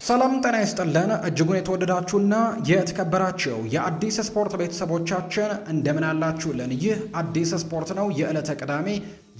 ሰላም ጤና ይስጥልን እጅጉን የተወደዳችሁና የተከበራችሁ የአዲስ ስፖርት ቤተሰቦቻችን እንደምን አላችሁልን? ይህ አዲስ ስፖርት ነው። የዕለተ ቅዳሜ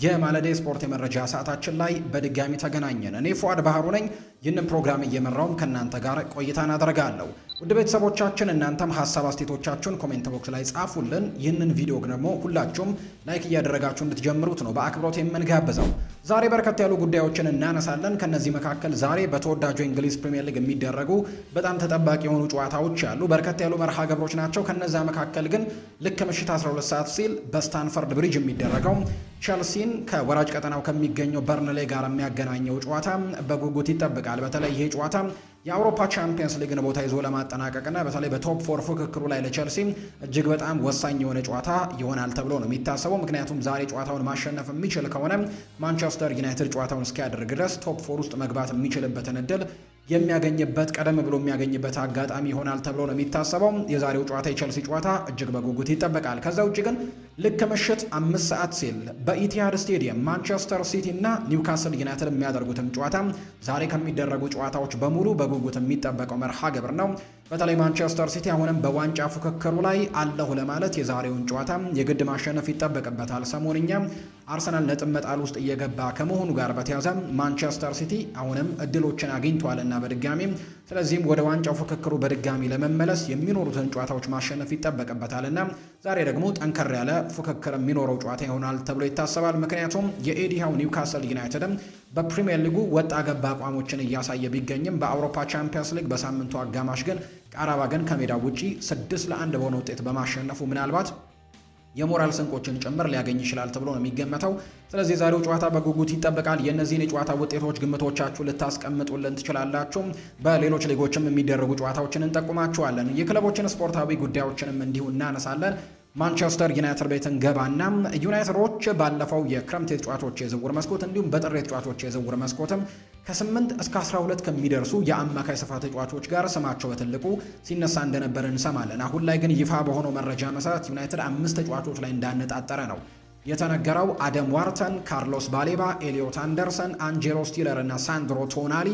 የማለዳ ስፖርት የመረጃ ሰዓታችን ላይ በድጋሚ ተገናኘን። እኔ ፉአድ ባህሩ ነኝ። ይህንን ፕሮግራም እየመራውም ከእናንተ ጋር ቆይታን አደርጋለሁ። ውድ ቤተሰቦቻችን እናንተም ሀሳብ አስተያየቶቻችሁን ኮሜንት ቦክስ ላይ ጻፉልን። ይህንን ቪዲዮ ደግሞ ሁላችሁም ላይክ እያደረጋችሁ እንድትጀምሩት ነው በአክብሮት የምንጋብዘው። ዛሬ በርከት ያሉ ጉዳዮችን እናነሳለን። ከነዚህ መካከል ዛሬ በተወዳጁ የእንግሊዝ ፕሪሚየር ሊግ የሚደረጉ በጣም ተጠባቂ የሆኑ ጨዋታዎች አሉ። በርከት ያሉ መርሃ ግብሮች ናቸው። ከነዛ መካከል ግን ልክ ምሽት 12 ሰዓት ሲል በስታንፈርድ ብሪጅ የሚደረገው ቸልሲን ከወራጅ ቀጠናው ከሚገኘው በርንሌ ጋር የሚያገናኘው ጨዋታ በጉጉት ይጠብቃል። በተለይ ይሄ ጨዋታ የአውሮፓ ቻምፒየንስ ሊግን ቦታ ይዞ ለማጠናቀቅና በተለይ በቶፕ ፎር ፉክክሩ ላይ ለቸልሲ እጅግ በጣም ወሳኝ የሆነ ጨዋታ ይሆናል ተብሎ ነው የሚታሰበው። ምክንያቱም ዛሬ ጨዋታውን ማሸነፍ የሚችል ከሆነ ማንቸስተር ዩናይትድ ጨዋታውን እስኪያደርግ ድረስ ቶፕ ፎር ውስጥ መግባት የሚችልበትን እድል የሚያገኝበት ቀደም ብሎ የሚያገኝበት አጋጣሚ ይሆናል ተብሎ ነው የሚታሰበው። የዛሬው ጨዋታ የቸልሲ ጨዋታ እጅግ በጉጉት ይጠበቃል። ከዛ ውጭ ግን ልክ ምሽት 5 ሰዓት ሲል በኢቲሃድ ስቴዲየም ማንቸስተር ሲቲ እና ኒውካስል ዩናይትድ የሚያደርጉትም ጨዋታ ዛሬ ከሚደረጉ ጨዋታዎች በሙሉ በጉጉት የሚጠበቀው መርሃ ግብር ነው። በተለይ ማንቸስተር ሲቲ አሁንም በዋንጫ ፉክክሩ ላይ አለሁ ለማለት የዛሬውን ጨዋታ የግድ ማሸነፍ ይጠበቅበታል። ሰሞንኛ አርሰናል ነጥብ መጣል ውስጥ እየገባ ከመሆኑ ጋር በተያያዘ ማንቸስተር ሲቲ አሁንም እድሎችን አግኝቷልና በድጋሚ ስለዚህም ወደ ዋንጫው ፉክክሩ በድጋሚ ለመመለስ የሚኖሩትን ጨዋታዎች ማሸነፍ ይጠበቅበታልና ዛሬ ደግሞ ጠንከር ያለ ፉክክር የሚኖረው ጨዋታ ይሆናል ተብሎ ይታሰባል። ምክንያቱም የኤዲሃው ኒውካስል ዩናይትድም በፕሪሚየር ሊጉ ወጣ ገባ አቋሞችን እያሳየ ቢገኝም በአውሮፓ ቻምፒየንስ ሊግ በሳምንቱ አጋማሽ ግን ቃራባገን ከሜዳው ውጪ 6-1 በሆነ ውጤት በማሸነፉ ምናልባት የሞራል ስንቆችን ጭምር ሊያገኝ ይችላል ተብሎ ነው የሚገመተው። ስለዚህ ዛሬው ጨዋታ በጉጉት ይጠበቃል። የእነዚህን የጨዋታ ውጤቶች ግምቶቻችሁ ልታስቀምጡልን ትችላላችሁ። በሌሎች ሊጎችም የሚደረጉ ጨዋታዎችን እንጠቁማችኋለን። የክለቦችን ስፖርታዊ ጉዳዮችንም እንዲሁ እናነሳለን። ማንቸስተር ዩናይትድ ቤትን ገባና ዩናይትዶች ባለፈው የክረምት የተጫዋቾች የዝውውር መስኮት እንዲሁም በጥር የተጫዋቾች የዝውውር መስኮትም ከ8 እስከ 12 ከሚደርሱ የአማካይ ስፍራ ተጫዋቾች ጋር ስማቸው በትልቁ ሲነሳ እንደነበር እንሰማለን። አሁን ላይ ግን ይፋ በሆነው መረጃ መሰረት ዩናይትድ 5 ተጫዋቾች ላይ እንዳነጣጠረ ነው የተነገረው። አደም ዋርተን፣ ካርሎስ ባሌባ፣ ኤሊዮት አንደርሰን፣ አንጄሎ ስቲለር እና ሳንድሮ ቶናሊ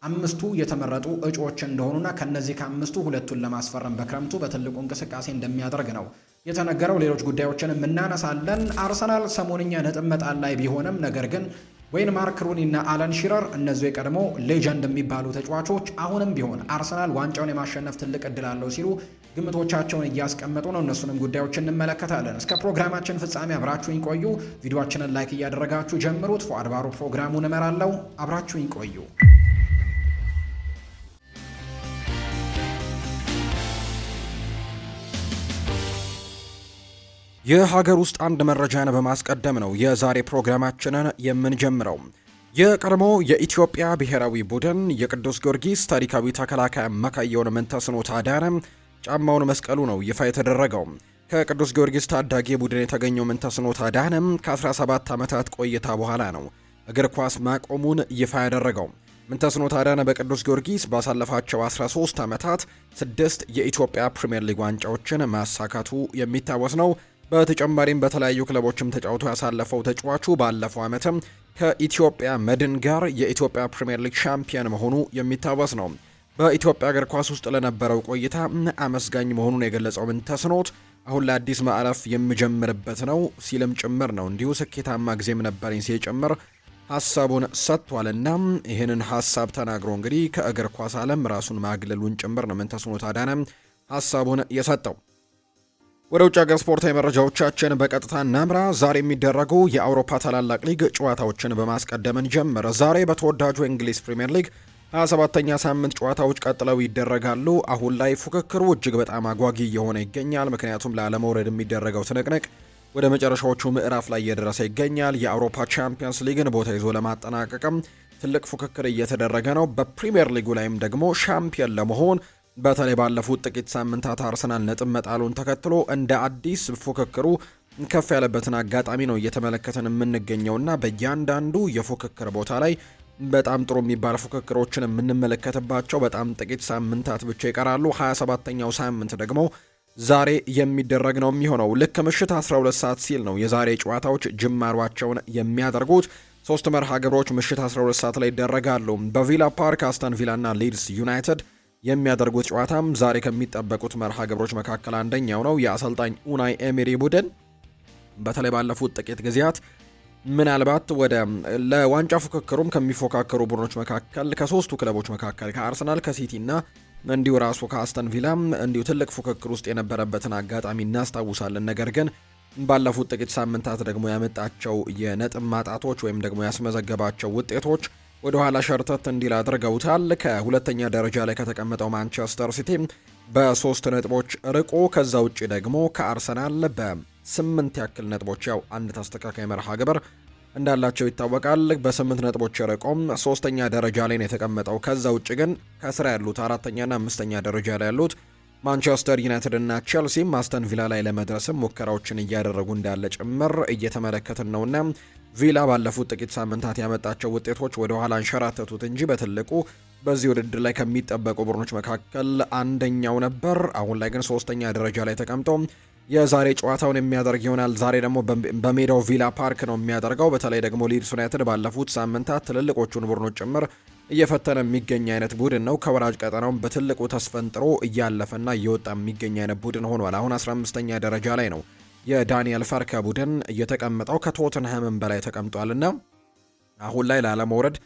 አምስቱ የተመረጡ እጩዎች እንደሆኑና ከነዚህ ከአምስቱ ሁለቱን ለማስፈረም በክረምቱ በትልቁ እንቅስቃሴ እንደሚያደርግ ነው የተነገረው። ሌሎች ጉዳዮችን እናነሳለን። አርሰናል ሰሞንኛ ነጥብ መጣል ላይ ቢሆንም ነገር ግን ወይን ማርክ ሩኒ እና አለን ሺረር እነዚህ የቀድሞ ሌጀንድ የሚባሉ ተጫዋቾች አሁንም ቢሆን አርሰናል ዋንጫውን የማሸነፍ ትልቅ እድል አለው ሲሉ ግምቶቻቸውን እያስቀመጡ ነው። እነሱንም ጉዳዮች እንመለከታለን። እስከ ፕሮግራማችን ፍጻሜ አብራችሁኝ ቆዩ። ቪዲዮአችንን ላይክ እያደረጋችሁ ጀምሩት። ፉአድ ባሩ ፕሮግራሙን እመራለሁ። አብራችሁኝ ቆዩ። የሀገር ውስጥ አንድ መረጃን በማስቀደም ነው የዛሬ ፕሮግራማችንን የምንጀምረው። የቀድሞ የኢትዮጵያ ብሔራዊ ቡድን የቅዱስ ጊዮርጊስ ታሪካዊ ተከላካይ አማካይ የሆነ ምንተስኖት አዳነ ጫማውን መስቀሉ ነው ይፋ የተደረገው። ከቅዱስ ጊዮርጊስ ታዳጊ ቡድን የተገኘው ምንተስኖት አዳነ ከ17 ዓመታት ቆይታ በኋላ ነው እግር ኳስ ማቆሙን ይፋ ያደረገው። ምንተስኖት አዳነ በቅዱስ ጊዮርጊስ ባሳለፋቸው 13 ዓመታት 6 የኢትዮጵያ ፕሪሚየር ሊግ ዋንጫዎችን ማሳካቱ የሚታወስ ነው። በተጨማሪም በተለያዩ ክለቦችም ተጫውቶ ያሳለፈው ተጫዋቹ ባለፈው ዓመትም ከኢትዮጵያ መድን ጋር የኢትዮጵያ ፕሪሚየር ሊግ ሻምፒዮን መሆኑ የሚታወስ ነው። በኢትዮጵያ እግር ኳስ ውስጥ ለነበረው ቆይታ አመስጋኝ መሆኑን የገለጸው ምንተስኖት አሁን ለአዲስ ማዕረፍ የምጀምርበት ነው ሲልም ጭምር ነው እንዲሁ ስኬታማ ጊዜም ነበረኝ ሲል ጭምር ሀሳቡን ሰጥቷልና ይህንን ሀሳብ ተናግሮ እንግዲህ ከእግር ኳስ ዓለም ራሱን ማግለሉን ጭምር ነው ምንተስኖት አዳነ ሀሳቡን የሰጠው። ወደ ውጭ ሀገር ስፖርታዊ መረጃዎቻችን በቀጥታ እናምራ። ዛሬ የሚደረጉ የአውሮፓ ታላላቅ ሊግ ጨዋታዎችን በማስቀደምን ጀምር። ዛሬ በተወዳጁ የእንግሊዝ ፕሪሚየር ሊግ 27ኛ ሳምንት ጨዋታዎች ቀጥለው ይደረጋሉ። አሁን ላይ ፉክክሩ እጅግ በጣም አጓጊ እየሆነ ይገኛል። ምክንያቱም ላለመውረድ የሚደረገው ትንቅንቅ ወደ መጨረሻዎቹ ምዕራፍ ላይ እየደረሰ ይገኛል። የአውሮፓ ቻምፒየንስ ሊግን ቦታ ይዞ ለማጠናቀቅም ትልቅ ፉክክር እየተደረገ ነው። በፕሪሚየር ሊጉ ላይም ደግሞ ሻምፒየን ለመሆን በተለይ ባለፉት ጥቂት ሳምንታት አርሰናል ነጥብ መጣሉን ተከትሎ እንደ አዲስ ፉክክሩ ከፍ ያለበትን አጋጣሚ ነው እየተመለከተን የምንገኘውና በእያንዳንዱ የፉክክር ቦታ ላይ በጣም ጥሩ የሚባል ፉክክሮችን የምንመለከትባቸው በጣም ጥቂት ሳምንታት ብቻ ይቀራሉ። 27ኛው ሳምንት ደግሞ ዛሬ የሚደረግ ነው የሚሆነው። ልክ ምሽት 12 ሰዓት ሲል ነው የዛሬ ጨዋታዎች ጅማሯቸውን የሚያደርጉት። ሶስት መርሃ ግብሮች ምሽት 12 ሰዓት ላይ ይደረጋሉ። በቪላ ፓርክ አስተን ቪላና ሊድስ ዩናይትድ የሚያደርጉት ጨዋታም ዛሬ ከሚጠበቁት መርሃ ግብሮች መካከል አንደኛው ነው። የአሰልጣኝ ኡናይ ኤሚሪ ቡድን በተለይ ባለፉት ጥቂት ጊዜያት ምናልባት ወደ ለዋንጫ ፉክክሩም ከሚፎካከሩ ቡድኖች መካከል ከሶስቱ ክለቦች መካከል ከአርሰናል ከሲቲ እና እንዲሁ ራሱ ከአስተን ቪላም እንዲሁ ትልቅ ፉክክር ውስጥ የነበረበትን አጋጣሚ እናስታውሳለን። ነገር ግን ባለፉት ጥቂት ሳምንታት ደግሞ ያመጣቸው የነጥብ ማጣቶች ወይም ደግሞ ያስመዘገባቸው ውጤቶች ወደ ኋላ ሸርተት እንዲል አድርገውታል። ከሁለተኛ ደረጃ ላይ ከተቀመጠው ማንቸስተር ሲቲ በ3 ነጥቦች ርቆ ከዛ ውጪ ደግሞ ከአርሰናል በ8 ያክል ነጥቦች ያው አንድ ተስተካካይ መርሃ ግብር እንዳላቸው ይታወቃል። በ8 ነጥቦች ርቆም 3ኛ ደረጃ ላይ ነው የተቀመጠው። ከዛ ውጪ ግን ከስራ ያሉት 4ኛና 5ኛ ደረጃ ላይ ያሉት ማንቸስተር ዩናይትድ እና ቼልሲም አስተን ቪላ ላይ ለመድረስም ሙከራዎችን እያደረጉ እንዳለ ጭምር እየተመለከትን ነውና ቪላ ባለፉት ጥቂት ሳምንታት ያመጣቸው ውጤቶች ወደ ኋላ አንሸራተቱት እንጂ በትልቁ በዚህ ውድድር ላይ ከሚጠበቁ ቡድኖች መካከል አንደኛው ነበር። አሁን ላይ ግን 3ኛ ደረጃ ላይ ተቀምጦ የዛሬ ጨዋታውን የሚያደርግ ይሆናል። ዛሬ ደግሞ በሜዳው ቪላ ፓርክ ነው የሚያደርገው። በተለይ ደግሞ ሊድስ ዩናይትድ ባለፉት ሳምንታት ትልልቆቹን ቡድኖች ጭምር እየፈተነ የሚገኝ አይነት ቡድን ነው። ከወራጅ ቀጠናውም በትልቁ ተስፈንጥሮ እያለፈና እየወጣ የሚገኝ አይነት ቡድን ሆኗል። አሁን 15ኛ ደረጃ ላይ ነው የዳንኤል ፈርከ ቡድን እየተቀመጠው ከቶተንሃምም በላይ ተቀምጧልና አሁን ላይ ላለመውረድ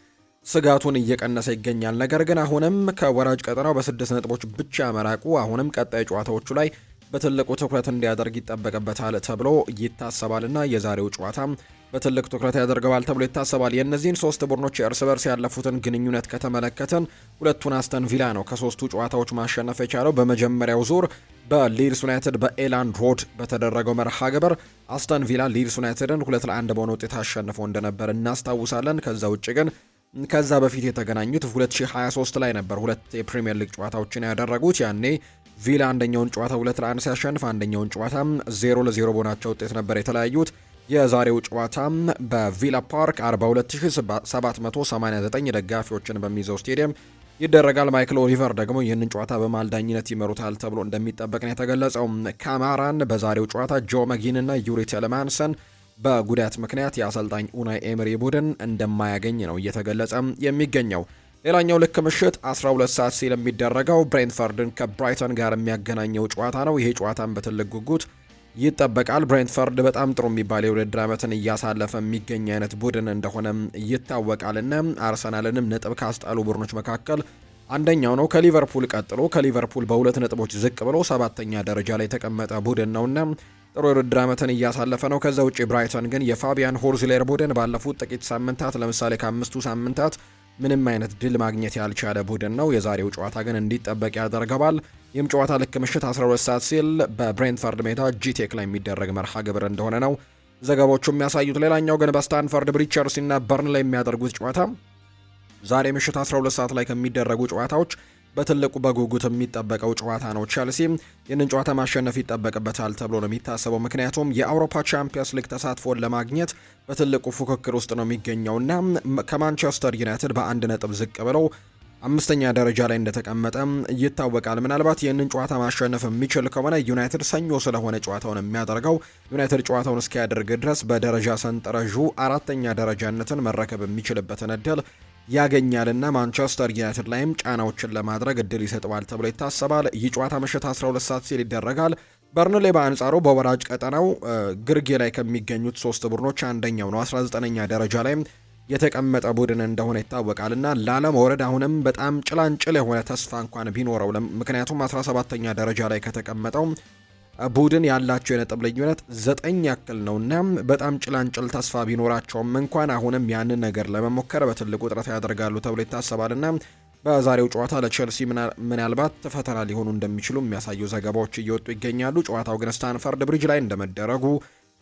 ስጋቱን እየቀነሰ ይገኛል። ነገር ግን አሁንም ከወራጅ ቀጠናው በ6 ነጥቦች ብቻ መራቁ አሁንም ቀጣይ ጨዋታዎቹ ላይ በትልቁ ትኩረት እንዲያደርግ ይጠበቅበታል ተብሎ ይታሰባልና የዛሬው ጨዋታ በትልቅ ትኩረት ያደርገዋል ተብሎ ይታሰባል። የእነዚህን 3 ቡድኖች የእርስ በርስ ያለፉትን ግንኙነት ከተመለከትን ሁለቱን አስተን ቪላ ነው ከ3ቱ ጨዋታዎች ማሸነፍ የቻለው። በመጀመሪያው ዙር በሊድስ ዩናይትድ በኤላንድ ሮድ በተደረገው መርሃ ግብር አስተን ቪላ ሊድስ ዩናይትድን 2-1 በሆነ ውጤት አሸንፎ እንደነበር እናስታውሳለን። ከዛ ውጭ ግን ከዛ በፊት የተገናኙት 2023 ላይ ነበር 2 የፕሪሚየር ሊግ ጨዋታዎችን ያደረጉት። ያኔ ቪላ አንደኛውን ጨዋታ 2-1 ሲያሸንፍ አንደኛውን ጨዋታ 0-0 በሆናቸው ውጤት ነበር የተለያዩት። የዛሬው ጨዋታም በቪላ ፓርክ 42789 ደጋፊዎችን በሚይዘው ስቴዲየም ይደረጋል። ማይክል ኦሊቨር ደግሞ ይህንን ጨዋታ በማልዳኝነት ይመሩታል ተብሎ እንደሚጠበቅ ነው የተገለጸው። ካማራን በዛሬው ጨዋታ ጆ መጊን እና ዩሪ ቴሌማንሰን በጉዳት ምክንያት የአሰልጣኝ ኡናይ ኤምሪ ቡድን እንደማያገኝ ነው እየተገለጸ የሚገኘው። ሌላኛው ልክ ምሽት 12 ሰዓት ሲል የሚደረገው ብሬንትፈርድን ከብራይተን ጋር የሚያገናኘው ጨዋታ ነው። ይሄ ጨዋታን በትልቅ ጉጉት ይጠበቃል። ብሬንትፈርድ በጣም ጥሩ የሚባል የውድድር ዓመትን እያሳለፈ የሚገኝ አይነት ቡድን እንደሆነም ይታወቃልና አርሰናልንም ነጥብ ካስጣሉ ቡድኖች መካከል አንደኛው ነው። ከሊቨርፑል ቀጥሎ ከሊቨርፑል በ2 ነጥቦች ዝቅ ብሎ 7ኛ ደረጃ ላይ የተቀመጠ ቡድን ነውና ጥሩ የውድድር ዓመትን እያሳለፈ ነው። ከዛ ውጪ ብራይተን ግን የፋቢያን ሆርዝሌር ቡድን ባለፉት ጥቂት ሳምንታት ለምሳሌ ከ5ቱ ሳምንታት ምንም አይነት ድል ማግኘት ያልቻለ ቡድን ነው። የዛሬው ጨዋታ ግን እንዲጠበቅ ያደርገዋል። ይህም ጨዋታ ልክ ምሽት 12 ሰዓት ሲል በብሬንትፈርድ ሜዳ ጂቴክ ላይ የሚደረግ መርሃ ግብር እንደሆነ ነው ዘገባዎቹ የሚያሳዩት። ሌላኛው ግን በስታንፈርድ ብሪጅ ቸልሲና በርን ላይ የሚያደርጉት ጨዋታ ዛሬ ምሽት 12 ሰዓት ላይ ከሚደረጉ ጨዋታዎች በትልቁ በጉጉት የሚጠበቀው ጨዋታ ነው። ቸልሲ ይህንን ጨዋታ ማሸነፍ ይጠበቅበታል ተብሎ ነው የሚታሰበው። ምክንያቱም የአውሮፓ ቻምፒየንስ ሊግ ተሳትፎን ለማግኘት በትልቁ ፉክክር ውስጥ ነው የሚገኘውና ከማንቸስተር ዩናይትድ በ1 ነጥብ ዝቅ ብለው 5ኛ ደረጃ ላይ እንደተቀመጠ ይታወቃል። ምናልባት ይህንን ጨዋታ ማሸነፍ የሚችል ከሆነ ዩናይትድ ሰኞ ስለሆነ ጨዋታውን የሚያደርገው ዩናይትድ ጨዋታውን እስኪያደርግ ድረስ በደረጃ ሰንጠረዡ 4ኛ ደረጃነትን መረከብ የሚችልበትን እድል ያገኛልና ማንቸስተር ዩናይትድ ላይም ጫናዎችን ለማድረግ እድል ይሰጠዋል ተብሎ ይታሰባል። ይህ ጨዋታ ምሽት 12 ሰዓት ሲል ይደረጋል። በርንሌ በአንጻሩ በወራጅ ቀጠናው ግርጌ ላይ ከሚገኙት 3 ቡድኖች አንደኛው ነው። 19ኛ ደረጃ ላይ የተቀመጠ ቡድን እንደሆነ ይታወቃልና ላለመውረድ አሁንም በጣም ጭላንጭል የሆነ ተስፋ እንኳን ቢኖረው ምክንያቱም 17ኛ ደረጃ ላይ ከተቀመጠው ቡድን ያላቸው የነጥብ ልዩነት 9 ያክል ነውና በጣም ጭላንጭል ተስፋ ቢኖራቸውም እንኳን አሁንም ያንን ነገር ለመሞከር በትልቁ ጥረት ያደርጋሉ ተብሎ ይታሰባልና በዛሬው ጨዋታ ለቼልሲ ምናልባት ፈተና ሊሆኑ እንደሚችሉ የሚያሳዩ ዘገባዎች እየወጡ ይገኛሉ። ጨዋታው ግን ስታንፈርድ ብሪጅ ላይ እንደመደረጉ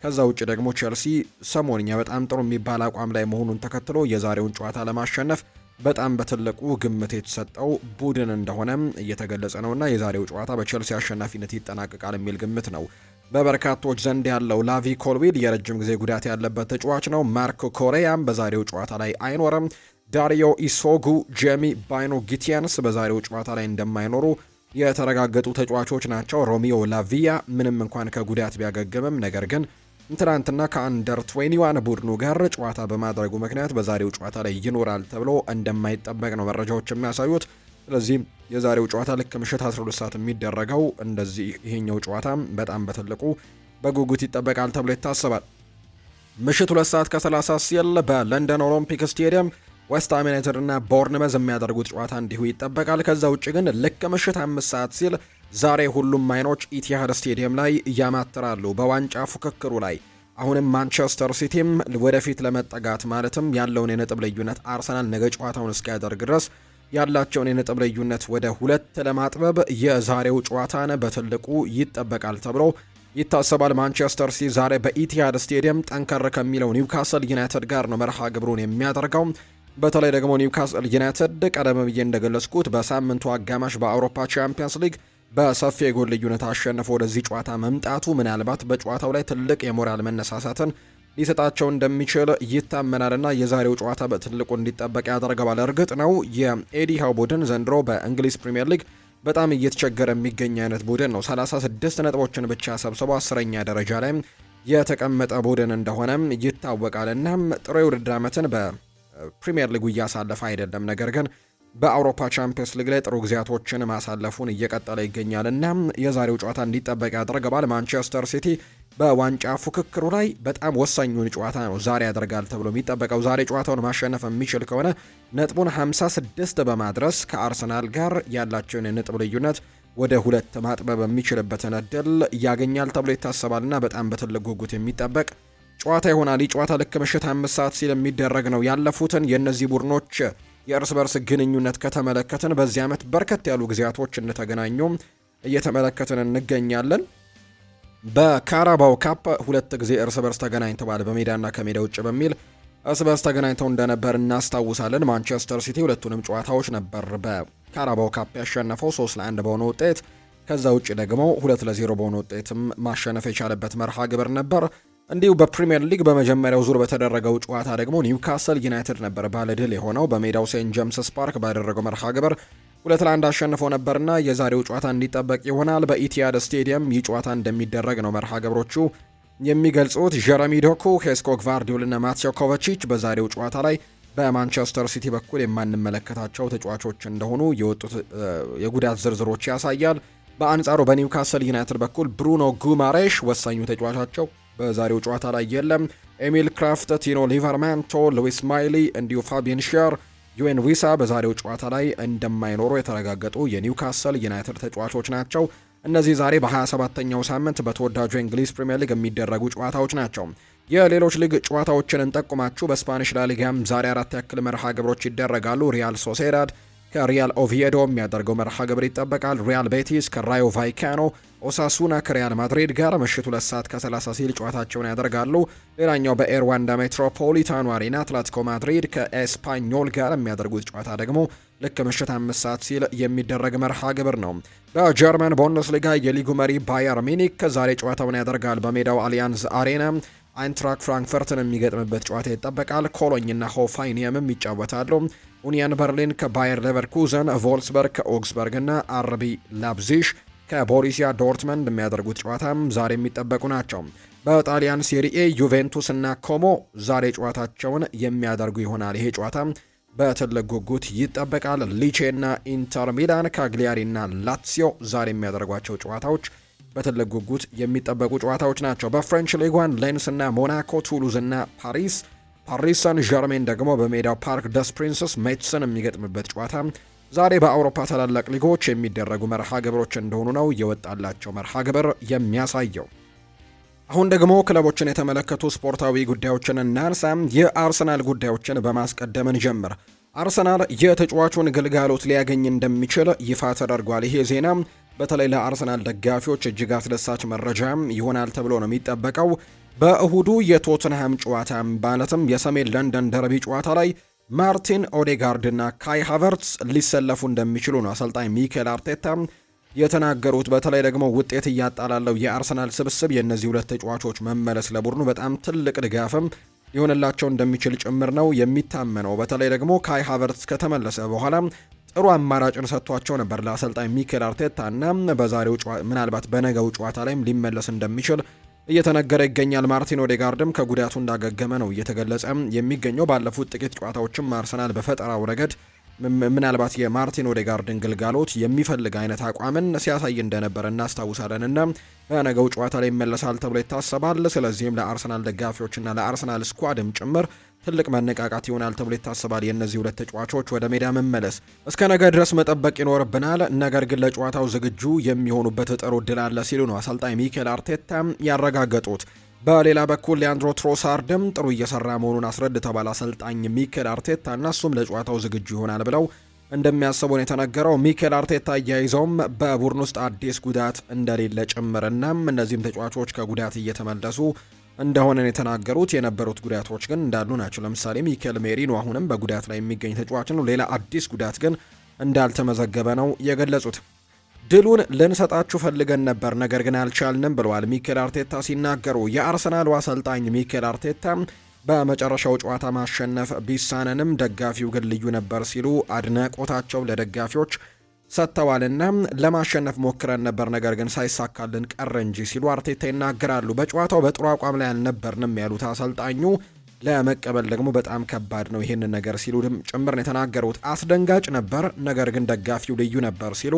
ከዛ ውጭ ደግሞ ቼልሲ ሰሞንኛ በጣም ጥሩ የሚባል አቋም ላይ መሆኑን ተከትሎ የዛሬውን ጨዋታ ለማሸነፍ በጣም በትልቁ ግምት የተሰጠው ቡድን እንደሆነ እየተገለጸ ነውና የዛሬው ጨዋታ በቼልሲ አሸናፊነት ይጠናቀቃል የሚል ግምት ነው በበርካቶች ዘንድ ያለው። ላቪ ኮልዊል የረጅም ጊዜ ጉዳት ያለበት ተጫዋች ነው። ማርኮ ኮሬያም በዛሬው ጨዋታ ላይ አይኖርም። ዳሪዮ ኢሶጉ፣ ጄሚ ባይኖ ጊቲያንስ በዛሬው ጨዋታ ላይ እንደማይኖሩ የተረጋገጡ ተጫዋቾች ናቸው። ሮሚዮ ላቪያ ምንም እንኳን ከጉዳት ቢያገግምም ነገር ግን ትናንትና ከአንደር 21 ቡድኑ ጋር ጨዋታ በማድረጉ ምክንያት በዛሬው ጨዋታ ላይ ይኖራል ተብሎ እንደማይጠበቅ ነው መረጃዎች የሚያሳዩት። ስለዚህ የዛሬው ጨዋታ ልክ ምሽት 12 ሰዓት የሚደረገው እንደዚህ ይሄኛው ጨዋታ በጣም በትልቁ በጉጉት ይጠበቃል ተብሎ ይታሰባል። ምሽት 2 ሰዓት ከ30 ሲል በለንደን ኦሎምፒክ ስቴዲየም ዌስትሃም ዩናይትድ እና ቦርንመዝ የሚያደርጉት ጨዋታ እንዲሁ ይጠበቃል። ከዛ ውጭ ግን ልክ ምሽት 5 ሰዓት ሲል ዛሬ ሁሉም አይኖች ኢቲሃድ ስቴዲየም ላይ ያማትራሉ በዋንጫ ፉክክሩ ላይ። አሁንም ማንቸስተር ሲቲም ወደፊት ለመጠጋት ማለትም ያለውን የነጥብ ልዩነት አርሰናል ነገ ጨዋታውን እስኪያደርግ ድረስ ያላቸውን የነጥብ ልዩነት ወደ 2 ለማጥበብ የዛሬው ጨዋታን በትልቁ ይጠበቃል ተብሎ ይታሰባል። ማንቸስተር ሲቲ ዛሬ በኢቲሃድ ስቴዲየም ጠንከር ከሚለው ኒውካስል ዩናይትድ ጋር ነው መርሃ ግብሩን የሚያደርገው። በተለይ ደግሞ ኒውካስል ዩናይትድ ቀደም ብዬ እንደገለጽኩት በሳምንቱ አጋማሽ በአውሮፓ ቻምፒየንስ ሊግ በሰፊ የጎል ልዩነት አሸንፎ ወደዚህ ጨዋታ መምጣቱ ምናልባት በጨዋታው ላይ ትልቅ የሞራል መነሳሳትን ሊሰጣቸው እንደሚችል ይታመናልና የዛሬው ጨዋታ በትልቁ እንዲጠበቅ ያደርገዋል። እርግጥ ነው የኤዲ ሃው ቡድን ዘንድሮ በእንግሊዝ ፕሪምየር ሊግ በጣም እየተቸገረ የሚገኝ አይነት ቡድን ነው። 36 ነጥቦችን ብቻ ሰብስቦ 10ኛ ደረጃ ላይ የተቀመጠ ቡድን እንደሆነም ይታወቃል። እናም ጥሩ የውድድር ዓመትን በፕሪምየር ሊጉ እያሳለፈ አይደለም፣ ነገር ግን በአውሮፓ ቻምፒየንስ ሊግ ላይ ጥሩ ጊዜያቶችን ማሳለፉን እየቀጠለ ይገኛል እና የዛሬው ጨዋታ እንዲጠበቅ ያደርገዋል። ማንቸስተር ሲቲ በዋንጫ ፉክክሩ ላይ በጣም ወሳኙን ጨዋታ ነው ዛሬ ያደርጋል ተብሎ የሚጠበቀው። ዛሬ ጨዋታውን ማሸነፍ የሚችል ከሆነ ነጥቡን 56 በማድረስ ከአርሰናል ጋር ያላቸውን የነጥብ ልዩነት ወደ 2 ማጥበብ የሚችልበትን እድል ያገኛል ተብሎ ይታሰባልና በጣም በትልቅ ጉጉት የሚጠበቅ ጨዋታ ይሆናል። ይህ ጨዋታ ልክ ምሽት 5 ሰዓት ሲል የሚደረግ ነው። ያለፉትን የእነዚህ ቡድኖች የእርስ በርስ ግንኙነት ከተመለከትን በዚህ ዓመት በርከት ያሉ ጊዜያቶች እንደተገናኙ እየተመለከትን እንገኛለን። በካራባው ካፕ 2 ጊዜ እርስ በርስ ተገናኝተዋል። በሜዳና ከሜዳ ውጭ በሚል እርስ በርስ ተገናኝተው እንደነበር እናስታውሳለን። ማንቸስተር ሲቲ ሁለቱንም ጨዋታዎች ነበር በካራባው ካፕ ያሸነፈው 3-1 በሆነ ውጤት። ከዛ ውጭ ደግሞ 2-0 በሆነ ውጤትም ማሸነፍ የቻለበት መርሃ ግብር ነበር። እንዲሁ በፕሪሚየር ሊግ በመጀመሪያው ዙር በተደረገው ጨዋታ ደግሞ ኒውካስል ዩናይትድ ነበር ባለድል የሆነው። በሜዳው ሴንት ጄምስስ ፓርክ ባደረገው መርሃ ግብር 2-1 አሸንፎ ነበርና የዛሬው ጨዋታ እንዲጠበቅ ይሆናል። በኢቲሃድ ስቴዲየም ይህ ጨዋታ እንደሚደረግ ነው መርሃ ግብሮቹ የሚገልጹት። ጀረሚ ዶኩ፣ ሄስኮ ግቫርዲዮል እና ማቴዮ ኮቫቺች በዛሬው ጨዋታ ላይ በማንቸስተር ሲቲ በኩል የማንመለከታቸው ተጫዋቾች እንደሆኑ የወጡት የጉዳት ዝርዝሮች ያሳያል። በአንጻሩ በኒውካስል ዩናይትድ በኩል ብሩኖ ጉማሬሽ ወሳኙ ተጫዋቻቸው በዛሬው ጨዋታ ላይ የለም። ኤሚል ክራፍት፣ ቲኖ ሊቨርማንቶ፣ ሉዊስ ማይሊ እንዲሁ ፋቢየን ሼር፣ ዩኤን ዊሳ በዛሬው ጨዋታ ላይ እንደማይኖሩ የተረጋገጡ የኒውካስል ዩናይትድ ተጫዋቾች ናቸው። እነዚህ ዛሬ በ27ኛው ሳምንት በተወዳጁ የእንግሊዝ ፕሪምየር ሊግ የሚደረጉ ጨዋታዎች ናቸው። የሌሎች ሊግ ጨዋታዎችን እንጠቁማችሁ። በስፓኒሽ ላሊጋም ዛሬ 4 ያክል መርሃ ግብሮች ይደረጋሉ። ሪያል ሶሴዳድ ከሪያል ኦቪዬዶ የሚያደርገው መርሃ ግብር ይጠበቃል። ሪያል ቤቲስ ከራዮ ቫይካኖ፣ ኦሳሱና ከሪያል ማድሪድ ጋር ምሽት 2 ሰዓት ከ30 ሲል ጨዋታቸውን ያደርጋሉ። ሌላኛው በኤርዋንዳ ሜትሮፖሊታኑ አሬና አትሌቲኮ ማድሪድ ከኤስፓኞል ጋር የሚያደርጉት ጨዋታ ደግሞ ልክ ምሽት 5 ሰዓት ሲል የሚደረግ መርሃ ግብር ነው። በጀርመን ቡንደስሊጋ የሊጉ መሪ ባየር ሚኒክ ዛሬ ጨዋታውን ያደርጋል። በሜዳው አሊያንዝ አሬና አይንትራክ ፍራንክፈርትን የሚገጥምበት ጨዋታ ይጠበቃል። ኮሎኝና ሆፋይኒየምም ይጫወታሉ። ኡኒየን በርሊን ከባየር ሌቨርኩዘን፣ ቮልስበርግ ከኦግስበርግ እና አርቢ ላፕዚሽ ከቦሪሲያ ዶርትመንድ የሚያደርጉት ጨዋታም ዛሬ የሚጠበቁ ናቸው። በጣሊያን ሴሪኤ ዩቬንቱስ እና ኮሞ ዛሬ ጨዋታቸውን የሚያደርጉ ይሆናል። ይሄ ጨዋታ በትልቅ ጉጉት ይጠበቃል። ሊቼ እና ኢንተር ሚላን ካግሊያሪ እና ላትሲዮ ዛሬ የሚያደርጓቸው ጨዋታዎች በትልቅ ጉጉት የሚጠበቁ ጨዋታዎች ናቸው። በፍሬንች ሊጓን ሌንስ እና ሞናኮ፣ ቱሉዝ እና ፓሪስ ሰን ዠርሜን ደግሞ በሜዳው ፓርክ ደስ ፕሪንስስ ሜትስን የሚገጥምበት ጨዋታ ዛሬ በአውሮፓ ታላላቅ ሊጎች የሚደረጉ መርሃ ግብሮች እንደሆኑ ነው የወጣላቸው መርሃ ግብር የሚያሳየው። አሁን ደግሞ ክለቦችን የተመለከቱ ስፖርታዊ ጉዳዮችን እናንሳ። የአርሰናል ጉዳዮችን በማስቀደም እንጀምር። አርሰናል የተጫዋቹን ግልጋሎት ሊያገኝ እንደሚችል ይፋ ተደርጓል። ይሄ ዜና በተለይ ለአርሰናል ደጋፊዎች እጅግ አስደሳች መረጃም ይሆናል ተብሎ ነው የሚጠበቀው። በእሁዱ የቶትንሃም ጨዋታ ማለትም የሰሜን ለንደን ደርቢ ጨዋታ ላይ ማርቲን ኦዴጋርድ እና ካይ ሃቨርትስ ሊሰለፉ እንደሚችሉ ነው አሰልጣኝ ሚኬል አርቴታ የተናገሩት። በተለይ ደግሞ ውጤት እያጣላለው የአርሰናል ስብስብ የእነዚህ ሁለት ተጫዋቾች መመለስ ለቡድኑ በጣም ትልቅ ድጋፍም ሊሆንላቸው እንደሚችል ጭምር ነው የሚታመነው። በተለይ ደግሞ ካይ ሃቨርትስ ከተመለሰ በኋላ ጥሩ አማራጭን ሰጥቷቸው ነበር ለአሰልጣኝ ሚኬል አርቴታ እና በዛሬው ምናልባት በነገው ጨዋታ ላይም ሊመለስ እንደሚችል እየተነገረ ይገኛል። ማርቲን ኦዴጋርድም ከጉዳቱ እንዳገገመ ነው እየተገለጸ የሚገኘው። ባለፉት ጥቂት ጨዋታዎችም አርሰናል በፈጠራው ረገድ ምናልባት የማርቲን ኦዴጋርድን ግልጋሎት የሚፈልግ አይነት አቋምን ሲያሳይ እንደነበር እናስታውሳለን እና በነገው ጨዋታ ላይ ይመለሳል ተብሎ ይታሰባል። ስለዚህም ለአርሰናል ደጋፊዎችና ለአርሰናል ስኳድም ጭምር ትልቅ መነቃቃት ይሆናል ተብሎ ይታሰባል። የእነዚህ ሁለት ተጫዋቾች ወደ ሜዳ መመለስ እስከ ነገ ድረስ መጠበቅ ይኖርብናል፣ ነገር ግን ለጨዋታው ዝግጁ የሚሆኑበት ጥሩ እድል አለ ሲሉ ነው አሰልጣኝ ሚኬል አርቴታ ያረጋገጡት። በሌላ በኩል ሊያንድሮ ትሮሳርድም ጥሩ እየሰራ መሆኑን አስረድተዋል አሰልጣኝ ሚኬል አርቴታ እና እሱም ለጨዋታው ዝግጁ ይሆናል ብለው እንደሚያስቡን የተነገረው። ሚኬል አርቴታ አያይዘውም በቡድን ውስጥ አዲስ ጉዳት እንደሌለ ጭምርና እነዚህም ተጫዋቾች ከጉዳት እየተመለሱ እንደሆነ የተናገሩት። የነበሩት ጉዳቶች ግን እንዳሉ ናቸው። ለምሳሌ ሚኬል ሜሪኖ አሁንም በጉዳት ላይ የሚገኝ ተጫዋች ነው። ሌላ አዲስ ጉዳት ግን እንዳልተመዘገበ ነው የገለጹት። ድሉን ልንሰጣችሁ ፈልገን ነበር፣ ነገር ግን አልቻልንም ብለዋል ሚኬል አርቴታ ሲናገሩ። የአርሰናሉ አሰልጣኝ ሚኬል አርቴታ በመጨረሻው ጨዋታ ማሸነፍ ቢሳነንም ደጋፊው ግን ልዩ ነበር ሲሉ አድናቆታቸው ለደጋፊዎች ሰጥተዋልና ለማሸነፍ ሞክረን ነበር፣ ነገር ግን ሳይሳካልን ቀረ እንጂ ሲሉ አርቴታ ይናገራሉ። በጨዋታው በጥሩ አቋም ላይ አልነበርንም ያሉት አሰልጣኙ ለመቀበል ደግሞ በጣም ከባድ ነው ይህንን ነገር ሲሉ ጭምር ነው የተናገሩት። አስደንጋጭ ነበር፣ ነገር ግን ደጋፊው ልዩ ነበር ሲሉ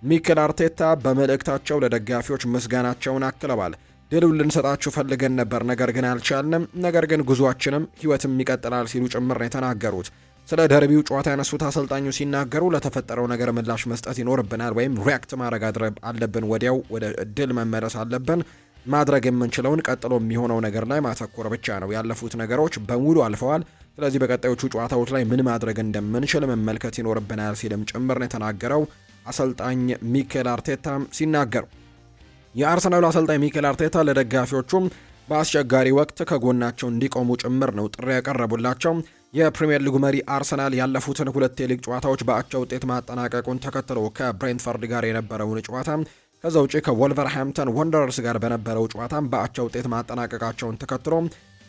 ሚኬል አርቴታ በመልእክታቸው ለደጋፊዎች ምስጋናቸውን አክለዋል። ድሉን ልንሰጣችሁ ፈልገን ነበር፣ ነገር ግን አልቻልንም፣ ነገር ግን ጉዟችንም ህይወትም ይቀጥላል ሲሉ ጭምር ነው የተናገሩት። ስለ ደርቢው ጨዋታ ያነሱት አሰልጣኙ ሲናገሩ ለተፈጠረው ነገር ምላሽ መስጠት ይኖርብናል፣ ወይም ሪያክት ማድረግ አለብን፣ ወዲያው ወደ ድል መመለስ አለብን። ማድረግ የምንችለውን ቀጥሎ የሚሆነው ነገር ላይ ማተኮር ብቻ ነው። ያለፉት ነገሮች በሙሉ አልፈዋል። ስለዚህ በቀጣዮቹ ጨዋታዎች ላይ ምን ማድረግ እንደምንችል መመልከት ይኖርብናል ሲልም ጭምር ነው የተናገረው አሰልጣኝ ሚኬል አርቴታ ሲናገሩ። የአርሰናሉ አሰልጣኝ ሚኬል አርቴታ ለደጋፊዎቹም በአስቸጋሪ ወቅት ከጎናቸው እንዲቆሙ ጭምር ነው ጥሪ ያቀረቡላቸው። የፕሪሚየር ሊጉ መሪ አርሰናል ያለፉትን ሁለት የሊግ ጨዋታዎች በአቻ ውጤት ማጠናቀቁን ተከትሎ ከብሬንትፈርድ ጋር የነበረውን ጨዋታ ከዛ ውጪ ከወልቨርሃምፕተን ወንደረርስ ጋር በነበረው ጨዋታ በአቻ ውጤት ማጠናቀቃቸውን ተከትሎ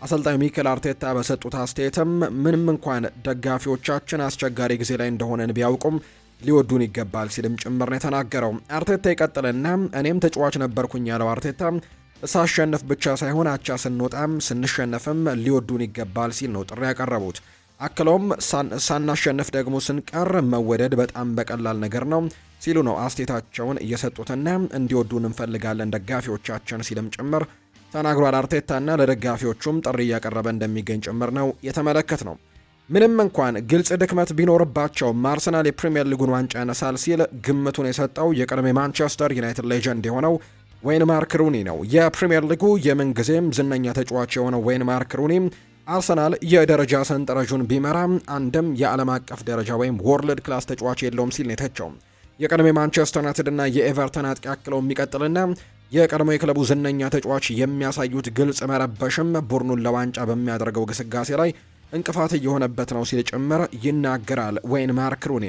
አሰልጣኝ ሚኬል አርቴታ በሰጡት አስተያየትም ምንም እንኳን ደጋፊዎቻችን አስቸጋሪ ጊዜ ላይ እንደሆነን ቢያውቁም ሊወዱን ይገባል ሲልም ጭምር ነው የተናገረው። አርቴታ ይቀጥልና እኔም ተጫዋች ነበርኩኝ ያለው አርቴታ ሳሸንፍ ብቻ ሳይሆን አቻ ስንወጣም ስንሸነፍም ሊወዱን ይገባል ሲል ነው ጥሪ ያቀረቡት። አክለውም ሳናሸንፍ ደግሞ ስንቀር መወደድ በጣም በቀላል ነገር ነው ሲሉ ነው አስተያየታቸውን እየሰጡትና እንዲወዱን እንፈልጋለን ደጋፊዎቻችን ሲልም ጭምር ተናግሯል። አርቴታና ለደጋፊዎቹም ጥሪ እያቀረበ እንደሚገኝ ጭምር ነው የተመለከት ነው። ምንም እንኳን ግልጽ ድክመት ቢኖርባቸውም አርሰናል የፕሪሚየር ሊጉን ዋንጫ ያነሳል ሲል ግምቱን የሰጠው የቀድሞ ማንቸስተር ዩናይትድ ሌጀንድ የሆነው ዌይን ማርክ ሩኒ ነው። የፕሪሚየር ሊጉ የምንጊዜም ዝነኛ ተጫዋች የሆነው ዌይን ማርክ ሩኒ አርሰናል የደረጃ ሰንጠረዡን ቢመራም አንድም የዓለም አቀፍ ደረጃ ወይም ወርልድ ክላስ ተጫዋች የለውም ሲል ነው የተቸው። የቀድሞ ማንቸስተር ዩናይትድ እና የኤቨርተን አጥቂ አክለው የሚቀጥልና የቀድሞ የክለቡ ዝነኛ ተጫዋች የሚያሳዩት ግልጽ መረበሽም ቡድኑን ለዋንጫ በሚያደርገው ግስጋሴ ላይ እንቅፋት እየሆነበት ነው ሲል ጭምር ይናገራል ዌይን ማርክ ሩኒ።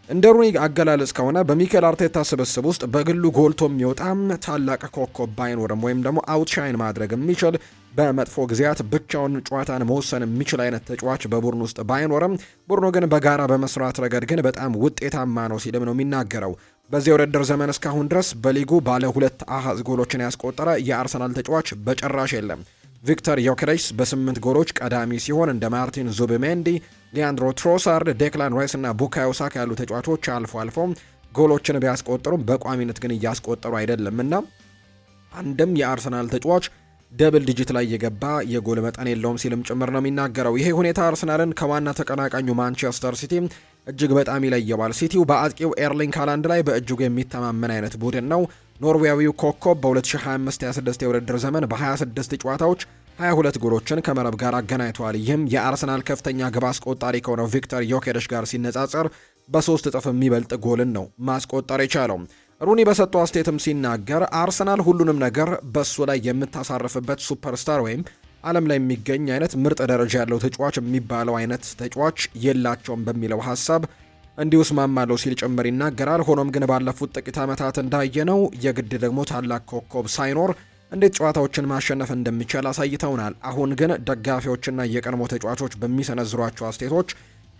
እንደ ሩኒ አገላለጽ ከሆነ በሚኬል አርቴታ ስብስብ ውስጥ በግሉ ጎልቶ የሚወጣም ታላቅ ኮከብ ባይኖርም ወይም ደግሞ አውትሻይን ማድረግ የሚችል በመጥፎ ጊዜያት ብቻውን ጨዋታን መወሰን የሚችል አይነት ተጫዋች በቡድን ውስጥ ባይኖርም ቡድኑ ግን በጋራ በመስራት ረገድ ግን በጣም ውጤታማ ነው ሲልም ነው የሚናገረው። በዚህ የውድድር ዘመን እስካሁን ድረስ በሊጉ ባለ 2 አሃዝ ጎሎችን ያስቆጠረ የአርሰናል ተጫዋች በጭራሽ የለም። ቪክተር ዮኬሬስ በ8 ጎሎች ቀዳሚ ሲሆን እንደ ማርቲን ዙቢሜንዲ፣ ሊያንድሮ ትሮሳርድ፣ ዴክላን ራይስ እና ቡካዮ ሳካ ያሉ ተጫዋቾች አልፎ ጎሎችን ቢያስቆጥሩም በቋሚነት ግን እያስቆጠሩ አይደለምና አንድም የአርሰናል ተጫዋች ደብል ዲጂት ላይ የገባ የጎል መጠን የለውም ሲልም ጭምር ነው የሚናገረው። ይሄ ሁኔታ አርሰናልን ከዋና ተቀናቃኙ ማንቸስተር ሲቲ እጅግ በጣም ይለየዋል። ሲቲው በአጥቂው ኤርሊንግ ሃላንድ ላይ በእጅጉ የሚተማመን አይነት ቡድን ነው። ኖርዌያዊው ኮከብ በ2025-26 የውድድር ዘመን በ26 ጨዋታዎች 22 ጎሎችን ከመረብ ጋር አገናኝተዋል። ይህም የአርሰናል ከፍተኛ ግብ አስቆጣሪ ከሆነው ቪክተር ዮኬሬሽ ጋር ሲነጻጸር በ3 እጥፍ የሚበልጥ ጎልን ነው ማስቆጠር የቻለው። ሩኒ በሰጠው አስተያየትም ሲናገር አርሰናል ሁሉንም ነገር በሱ ላይ የምታሳርፍበት ሱፐርስታር ወይም ዓለም ላይ የሚገኝ አይነት ምርጥ ደረጃ ያለው ተጫዋች የሚባለው አይነት ተጫዋች የላቸውም በሚለው ሀሳብ እንዲሁ እስማማለሁ ሲል ጭምር ይናገራል። ሆኖም ግን ባለፉት ጥቂት ዓመታት እንዳየነው የግድ ደግሞ ታላቅ ኮከብ ሳይኖር እንዴት ጨዋታዎችን ማሸነፍ እንደሚቻል አሳይተውናል። አሁን ግን ደጋፊዎችና የቀድሞ ተጫዋቾች በሚሰነዝሯቸው አስተያየቶች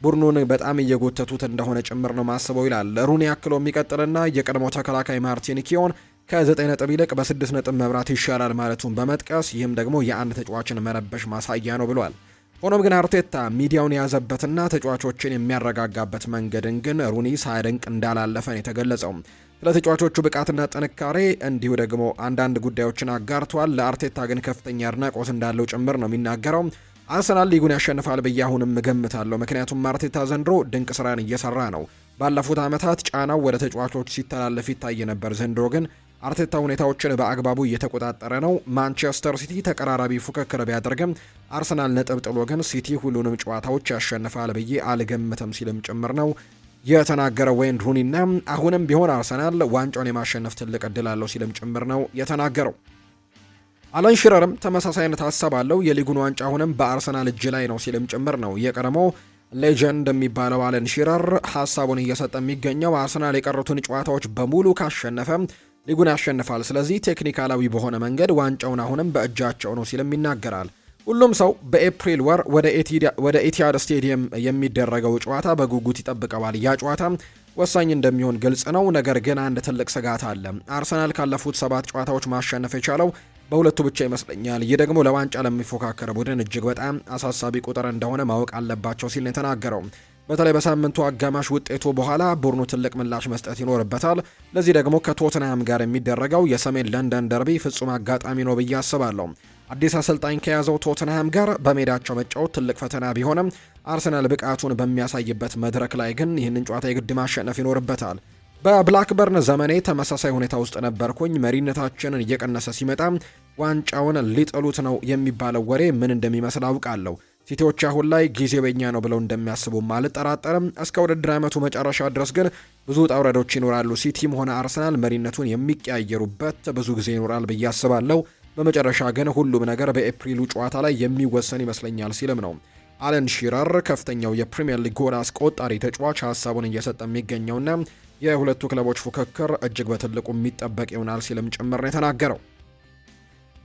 ቡድኑን በጣም እየጎተቱት እንደሆነ ጭምር ነው ማስበው ይላል ሩኒ። አክሎ የሚቀጥልና የቀድሞ ተከላካይ ማርቲን ኪዮን ከ9 ነጥብ ይልቅ በ6 ነጥብ መብራት ይሻላል ማለቱን በመጥቀስ ይህም ደግሞ የአንድ ተጫዋችን መረበሽ ማሳያ ነው ብሏል። ሆኖም ግን አርቴታ ሚዲያውን የያዘበትና ተጫዋቾችን የሚያረጋጋበት መንገድን ግን ሩኒ ሳያደንቅ እንዳላለፈን የተገለጸው። ስለ ተጫዋቾቹ ብቃትና ጥንካሬ እንዲሁ ደግሞ አንዳንድ ጉዳዮችን አጋርቷል። ለአርቴታ ግን ከፍተኛ አድናቆት እንዳለው ጭምር ነው የሚናገረው። አርሰናል ሊጉን ያሸንፋል ብዬ አሁንም እገምታለሁ፣ ምክንያቱም አርቴታ ዘንድሮ ድንቅ ስራን እየሰራ ነው። ባለፉት ዓመታት ጫናው ወደ ተጫዋቾች ሲተላለፍ ይታይ ነበር። ዘንድሮ ግን አርቴታ ሁኔታዎችን በአግባቡ እየተቆጣጠረ ነው። ማንቸስተር ሲቲ ተቀራራቢ ፉክክር ቢያደርግም አርሰናል ነጥብ ጥሎ ግን ሲቲ ሁሉንም ጨዋታዎች ያሸንፋል ብዬ አልገምትም ሲልም ጭምር ነው የተናገረው ወይን ሩኒና አሁንም ቢሆን አርሰናል ዋንጫውን የማሸነፍ ትልቅ እድል አለው ሲልም ጭምር ነው የተናገረው። አለን ሺረርም ተመሳሳይ አይነት ሀሳብ አለው። የሊጉን ዋንጫ አሁንም በአርሰናል እጅ ላይ ነው ሲልም ጭምር ነው የቀድሞ ሌጀንድ የሚባለው አለን ሺረር ሀሳቡን እየሰጠ የሚገኘው። አርሰናል የቀሩትን ጨዋታዎች በሙሉ ካሸነፈ ሊጉን ያሸንፋል። ስለዚህ ቴክኒካላዊ በሆነ መንገድ ዋንጫውን አሁንም በእጃቸው ነው ሲልም ይናገራል። ሁሉም ሰው በኤፕሪል ወር ወደ ኢቲሃድ ስቴዲየም የሚደረገው ጨዋታ በጉጉት ይጠብቀዋል። ያ ጨዋታ ወሳኝ እንደሚሆን ግልጽ ነው። ነገር ግን አንድ ትልቅ ስጋት አለ። አርሰናል ካለፉት 7 ጨዋታዎች ማሸነፍ የቻለው በሁለቱ ብቻ ይመስለኛል። ይህ ደግሞ ለዋንጫ ለሚፎካከር ቡድን እጅግ በጣም አሳሳቢ ቁጥር እንደሆነ ማወቅ አለባቸው ሲል ነው የተናገረው። በተለይ በሳምንቱ አጋማሽ ውጤቱ በኋላ ቡድኑ ትልቅ ምላሽ መስጠት ይኖርበታል። ለዚህ ደግሞ ከቶትንሃም ጋር የሚደረገው የሰሜን ለንደን ደርቢ ፍጹም አጋጣሚ ነው ብዬ አስባለሁ። አዲስ አሰልጣኝ ከያዘው ቶትንሃም ጋር በሜዳቸው መጫወት ትልቅ ፈተና ቢሆንም አርሰናል ብቃቱን በሚያሳይበት መድረክ ላይ ግን ይህንን ጨዋታ የግድ ማሸነፍ ይኖርበታል። በብላክበርን ዘመኔ ተመሳሳይ ሁኔታ ውስጥ ነበርኩኝ። መሪነታችንን እየቀነሰ ሲመጣ ዋንጫውን ሊጥሉት ነው የሚባለው ወሬ ምን እንደሚመስል አውቃለሁ። ሲቲዎች አሁን ላይ ጊዜ በኛ ነው ብለው እንደሚያስቡም አልጠራጠርም። እስከ ውድድር ዓመቱ መጨረሻ ድረስ ግን ብዙ ውጣ ውረዶች ይኖራሉ። ሲቲም ሆነ አርሰናል መሪነቱን የሚቀያየሩበት ብዙ ጊዜ ይኖራል ብዬ አስባለሁ። በመጨረሻ ግን ሁሉም ነገር በኤፕሪሉ ጨዋታ ላይ የሚወሰን ይመስለኛል ሲልም ነው አለን ሺረር ከፍተኛው የፕሪሚየር ሊግ ጎል አስቆጣሪ ተጫዋች ሀሳቡን እየሰጠ የሚገኘውና የሁለቱ ክለቦች ፉክክር እጅግ በትልቁ የሚጠበቅ ይሆናል ሲልም ጭምር ነው የተናገረው።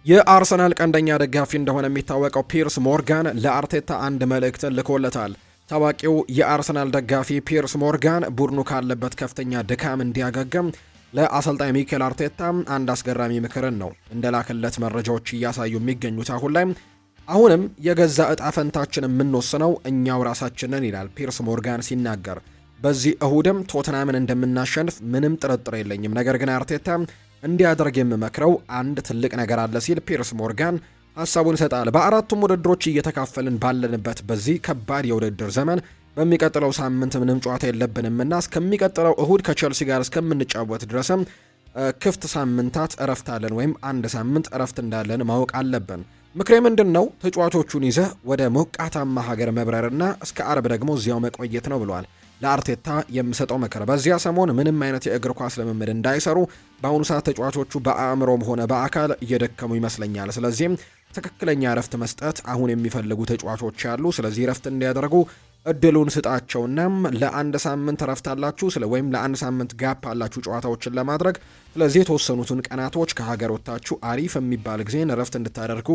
የአርሰናል ቀንደኛ ደጋፊ እንደሆነ የሚታወቀው ፒርስ ሞርጋን ለአርቴታ አንድ መልእክትን ልኮለታል። ታዋቂው የአርሰናል ደጋፊ ፒርስ ሞርጋን ቡድኑ ካለበት ከፍተኛ ድካም እንዲያገግም ለአሰልጣኝ ሚኬል አርቴታ አንድ አስገራሚ ምክርን ነው እንደላከለት መረጃዎች እያሳዩ የሚገኙት። አሁንም የገዛ እጣ ፈንታችን የምንወስነው እኛው ራሳችንን ይላል ፒርስ ሞርጋን ሲናገር። በዚህ እሁድም ቶትናምን እንደምናሸንፍ ምንም ጥርጥር የለኝም፣ ነገር ግን አርቴታ እንዲያደርግ የምመክረው አንድ ትልቅ ነገር አለ ሲል ፒርስ ሞርጋን ሀሳቡን ይሰጣል። በአራቱም ውድድሮች እየተካፈልን ባለንበት በዚህ ከባድ የውድድር ዘመን በሚቀጥለው ሳምንት ምንም ጨዋታ የለብንምና እስከሚቀጥለው እሁድ ከቼልሲ ጋር እስከምንጫወት ድረስም ክፍት ሳምንታት እረፍት አለን ወይም አንድ ሳምንት እረፍት እንዳለን ማወቅ አለብን። ምክሬ ምንድን ነው? ተጫዋቾቹን ይዘህ ወደ ሞቃታማ ሀገር መብረርና እስከ አርብ ደግሞ እዚያው መቆየት ነው ብለዋል። ለአርቴታ የምሰጠው ምክር በዚያ ሰሞን ምንም አይነት የእግር ኳስ ልምምድ እንዳይሰሩ። በአሁኑ ሰዓት ተጫዋቾቹ በአእምሮም ሆነ በአካል እየደከሙ ይመስለኛል። ስለዚህም ትክክለኛ እረፍት መስጠት አሁን የሚፈልጉ ተጫዋቾች ያሉ። ስለዚህ እረፍት እንዲያደርጉ እድሉን ስጣቸውና ለአንድ ሳምንት እረፍት አላችሁ ወይም ለአንድ ሳምንት ጋፕ አላችሁ ጨዋታዎችን ለማድረግ። ስለዚህ የተወሰኑትን ቀናቶች ከሀገር ወጥታችሁ አሪፍ የሚባል ጊዜን እረፍት እንድታደርጉ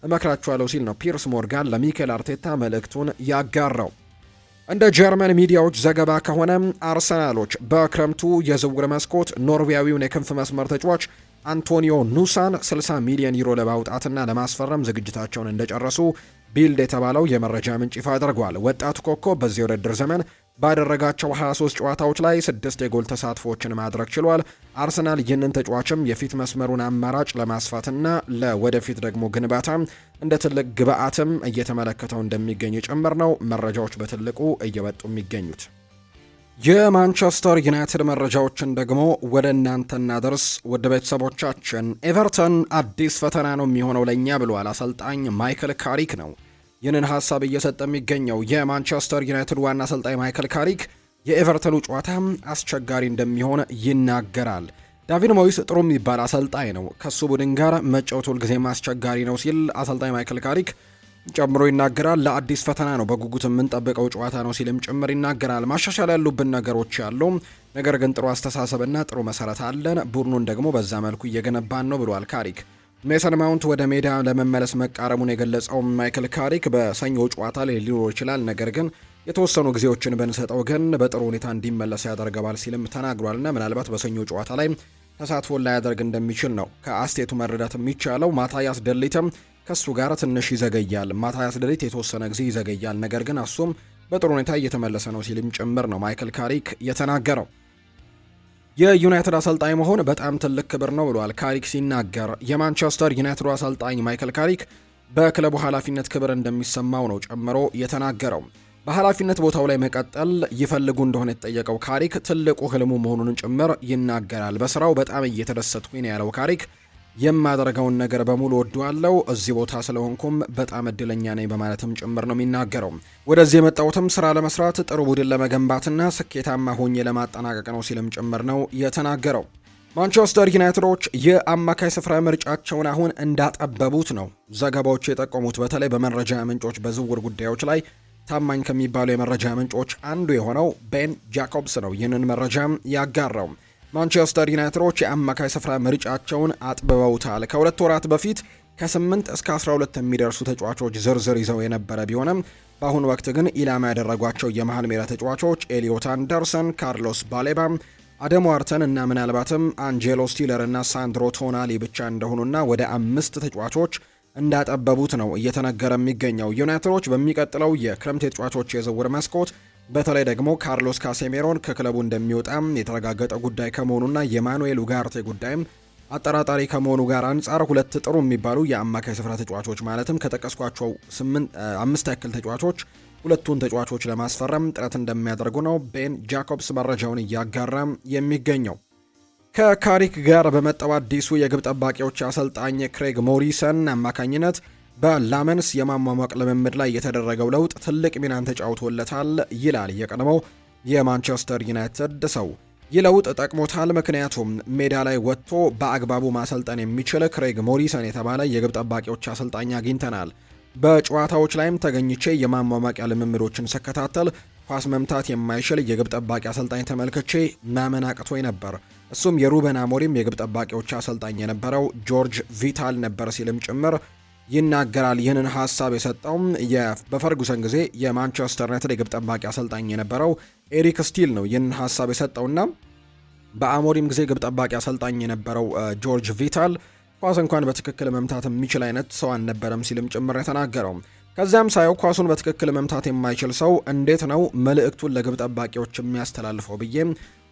እመክራችኋለሁ ሲል ነው ፒርስ ሞርጋን ለሚኬል አርቴታ መልእክቱን ያጋራው። እንደ ጀርመን ሚዲያዎች ዘገባ ከሆነ አርሰናሎች በክረምቱ የዝውውር መስኮት ኖርዌያዊውን የክንፍ መስመር ተጫዋች አንቶኒዮ ኑሳን 60 ሚሊዮን ዩሮ ለማውጣትና ለማስፈረም ዝግጅታቸውን እንደጨረሱ ቢልድ የተባለው የመረጃ ምንጭ ይፋ አድርጓል። ወጣቱ ኮከብ በዚህ ውድድር ዘመን ባደረጋቸው 23 ጨዋታዎች ላይ 6 የጎል ተሳትፎችን ማድረግ ችሏል። አርሰናል ይህንን ተጫዋችም የፊት መስመሩን አማራጭ ለማስፋትና ለወደፊት ደግሞ ግንባታ እንደ ትልቅ ግብአትም እየተመለከተው እንደሚገኝ ጭምር ነው መረጃዎች በትልቁ እየወጡ የሚገኙት። የማንቸስተር ዩናይትድ መረጃዎችን ደግሞ ወደ እናንተ እናደርስ። ውድ ቤተሰቦቻችን ኤቨርተን አዲስ ፈተና ነው የሚሆነው ለእኛ ብለዋል አሰልጣኝ ማይክል ካሪክ ነው ይህንን ሀሳብ እየሰጠ የሚገኘው። የማንቸስተር ዩናይትድ ዋና አሰልጣኝ ማይክል ካሪክ የኤቨርተኑ ጨዋታ አስቸጋሪ እንደሚሆን ይናገራል። ዳቪድ ሞይስ ጥሩ የሚባል አሰልጣኝ ነው፣ ከሱ ቡድን ጋር መጫወት ሁልጊዜም አስቸጋሪ ነው ሲል አሰልጣኝ ማይክል ካሪክ ጨምሮ ይናገራል። ለአዲስ ፈተና ነው፣ በጉጉት የምንጠብቀው ጨዋታ ነው ሲልም ጭምር ይናገራል። ማሻሻል ያሉብን ነገሮች ያሉ፣ ነገር ግን ጥሩ አስተሳሰብና ጥሩ መሰረት አለን፣ ቡድኑን ደግሞ በዛ መልኩ እየገነባን ነው ብሏል ካሪክ። ሜሰን ማውንት ወደ ሜዳ ለመመለስ መቃረሙን የገለጸው ማይክል ካሪክ በሰኞ ጨዋታ ላይ ሊኖር ይችላል፣ ነገር ግን የተወሰኑ ጊዜዎችን ብንሰጠው ግን በጥሩ ሁኔታ እንዲመለስ ያደርገዋል ሲልም ተናግሯልና ምናልባት በሰኞ ጨዋታ ላይ ተሳትፎን ላያደርግ እንደሚችል ነው ከአስቴቱ መረዳት የሚቻለው። ማታያስ ደሊትም ከሱ ጋር ትንሽ ይዘገያል። ማታያስ ደሊት የተወሰነ ጊዜ ይዘገያል፣ ነገር ግን እሱም በጥሩ ሁኔታ እየተመለሰ ነው ሲልም ጭምር ነው ማይክል ካሪክ የተናገረው። የዩናይትድ አሰልጣኝ መሆን በጣም ትልቅ ክብር ነው ብሏል ካሪክ ሲናገር። የማንቸስተር ዩናይትድ አሰልጣኝ ማይክል ካሪክ በክለቡ ኃላፊነት ክብር እንደሚሰማው ነው ጨምሮ የተናገረው። በኃላፊነት ቦታው ላይ መቀጠል ይፈልጉ እንደሆነ የተጠየቀው ካሪክ ትልቁ ህልሙ መሆኑን ጭምር ይናገራል። በስራው በጣም እየተደሰትኩኝ ነው ያለው ካሪክ የማደርገውን ነገር በሙሉ ወደዋለው፣ እዚህ ቦታ ስለሆንኩም በጣም እድለኛ ነኝ በማለትም ጭምር ነው የሚናገረው። ወደዚህ የመጣሁትም ስራ ለመስራት ጥሩ ቡድን ለመገንባትና ስኬታማ ሆኜ ለማጠናቀቅ ነው ሲልም ጭምር ነው የተናገረው። ማንቸስተር ዩናይትዶች የአማካይ ስፍራ ምርጫቸውን አሁን እንዳጠበቡት ነው ዘገባዎቹ የጠቆሙት። በተለይ በመረጃ ምንጮች በዝውውር ጉዳዮች ላይ ታማኝ ከሚባሉ የመረጃ ምንጮች አንዱ የሆነው ቤን ጃኮብስ ነው ይህንን መረጃ ያጋራው። ማንቸስተር ዩናይትዶች የአማካይ ስፍራ ምርጫቸውን አጥብበውታል። ከ2 ወራት በፊት ከ8 እስከ 12 የሚደርሱ ተጫዋቾች ዝርዝር ይዘው የነበረ ቢሆንም በአሁኑ ወቅት ግን ኢላማ ያደረጓቸው የመሃል ሜዳ ተጫዋቾች ኤሊዮት አንደርሰን፣ ካርሎስ ባሌባ፣ አደም ዋርተን እና ምናልባትም አንጄሎ ስቲለር እና ሳንድሮ ቶናሊ ብቻ እንደሆኑና ወደ 5 ተጫዋቾች እንዳጠበቡት ነው እየተነገረ የሚገኘው። ዩናይትዶች በሚቀጥለው የክረምት የተጫዋቾች የዝውውር መስኮት በተለይ ደግሞ ካርሎስ ካሴሜሮን ከክለቡ እንደሚወጣ የተረጋገጠ ጉዳይ ከመሆኑና የማኑኤል ኡጋርቴ ጉዳይም አጠራጣሪ ከመሆኑ ጋር አንጻር 2 ጥሩ የሚባሉ የአማካይ ስፍራ ተጫዋቾች ማለትም ከጠቀስኳቸው 5 ያክል ተጫዋቾች 2ቱን ተጫዋቾች ለማስፈረም ጥረት እንደሚያደርጉ ነው ቤን ጃኮብስ መረጃውን እያጋራ የሚገኘው። ከካሪክ ጋር በመጣው አዲሱ የግብ ጠባቂዎች አሰልጣኝ ክሬግ ሞሪሰን አማካኝነት በላመንስ የማሟሟቅ ልምምድ ላይ የተደረገው ለውጥ ትልቅ ሚናን ተጫውቶለታል ይላል የቀድሞው የማንቸስተር ዩናይትድ ሰው። ይህ ለውጥ ጠቅሞታል፣ ምክንያቱም ሜዳ ላይ ወጥቶ በአግባቡ ማሰልጠን የሚችል ክሬግ ሞሪሰን የተባለ የግብ ጠባቂዎች አሰልጣኝ አግኝተናል። በጨዋታዎች ላይም ተገኝቼ የማሟሟቂያ ልምምዶችን ስከታተል ኳስ መምታት የማይችል የግብ ጠባቂ አሰልጣኝ ተመልክቼ ማመን አቅቶኝ ነበር። እሱም የሩበን አሞሪም የግብ ጠባቂዎች አሰልጣኝ የነበረው ጆርጅ ቪታል ነበር ሲልም ጭምር ይናገራል። ይህንን ሀሳብ የሰጠው በፈርጉሰን ጊዜ የማንቸስተር ዩናይትድ የግብ ጠባቂ አሰልጣኝ የነበረው ኤሪክ ስቲል ነው። ይህንን ሀሳብ የሰጠውና በአሞሪም ጊዜ ግብ ጠባቂ አሰልጣኝ የነበረው ጆርጅ ቪታል ኳስ እንኳን በትክክል መምታት የሚችል አይነት ሰው አልነበረም ሲልም ጭምር የተናገረው። ከዚያም ሳየው ኳሱን በትክክል መምታት የማይችል ሰው እንዴት ነው መልእክቱን ለግብ ጠባቂዎች የሚያስተላልፈው ብዬ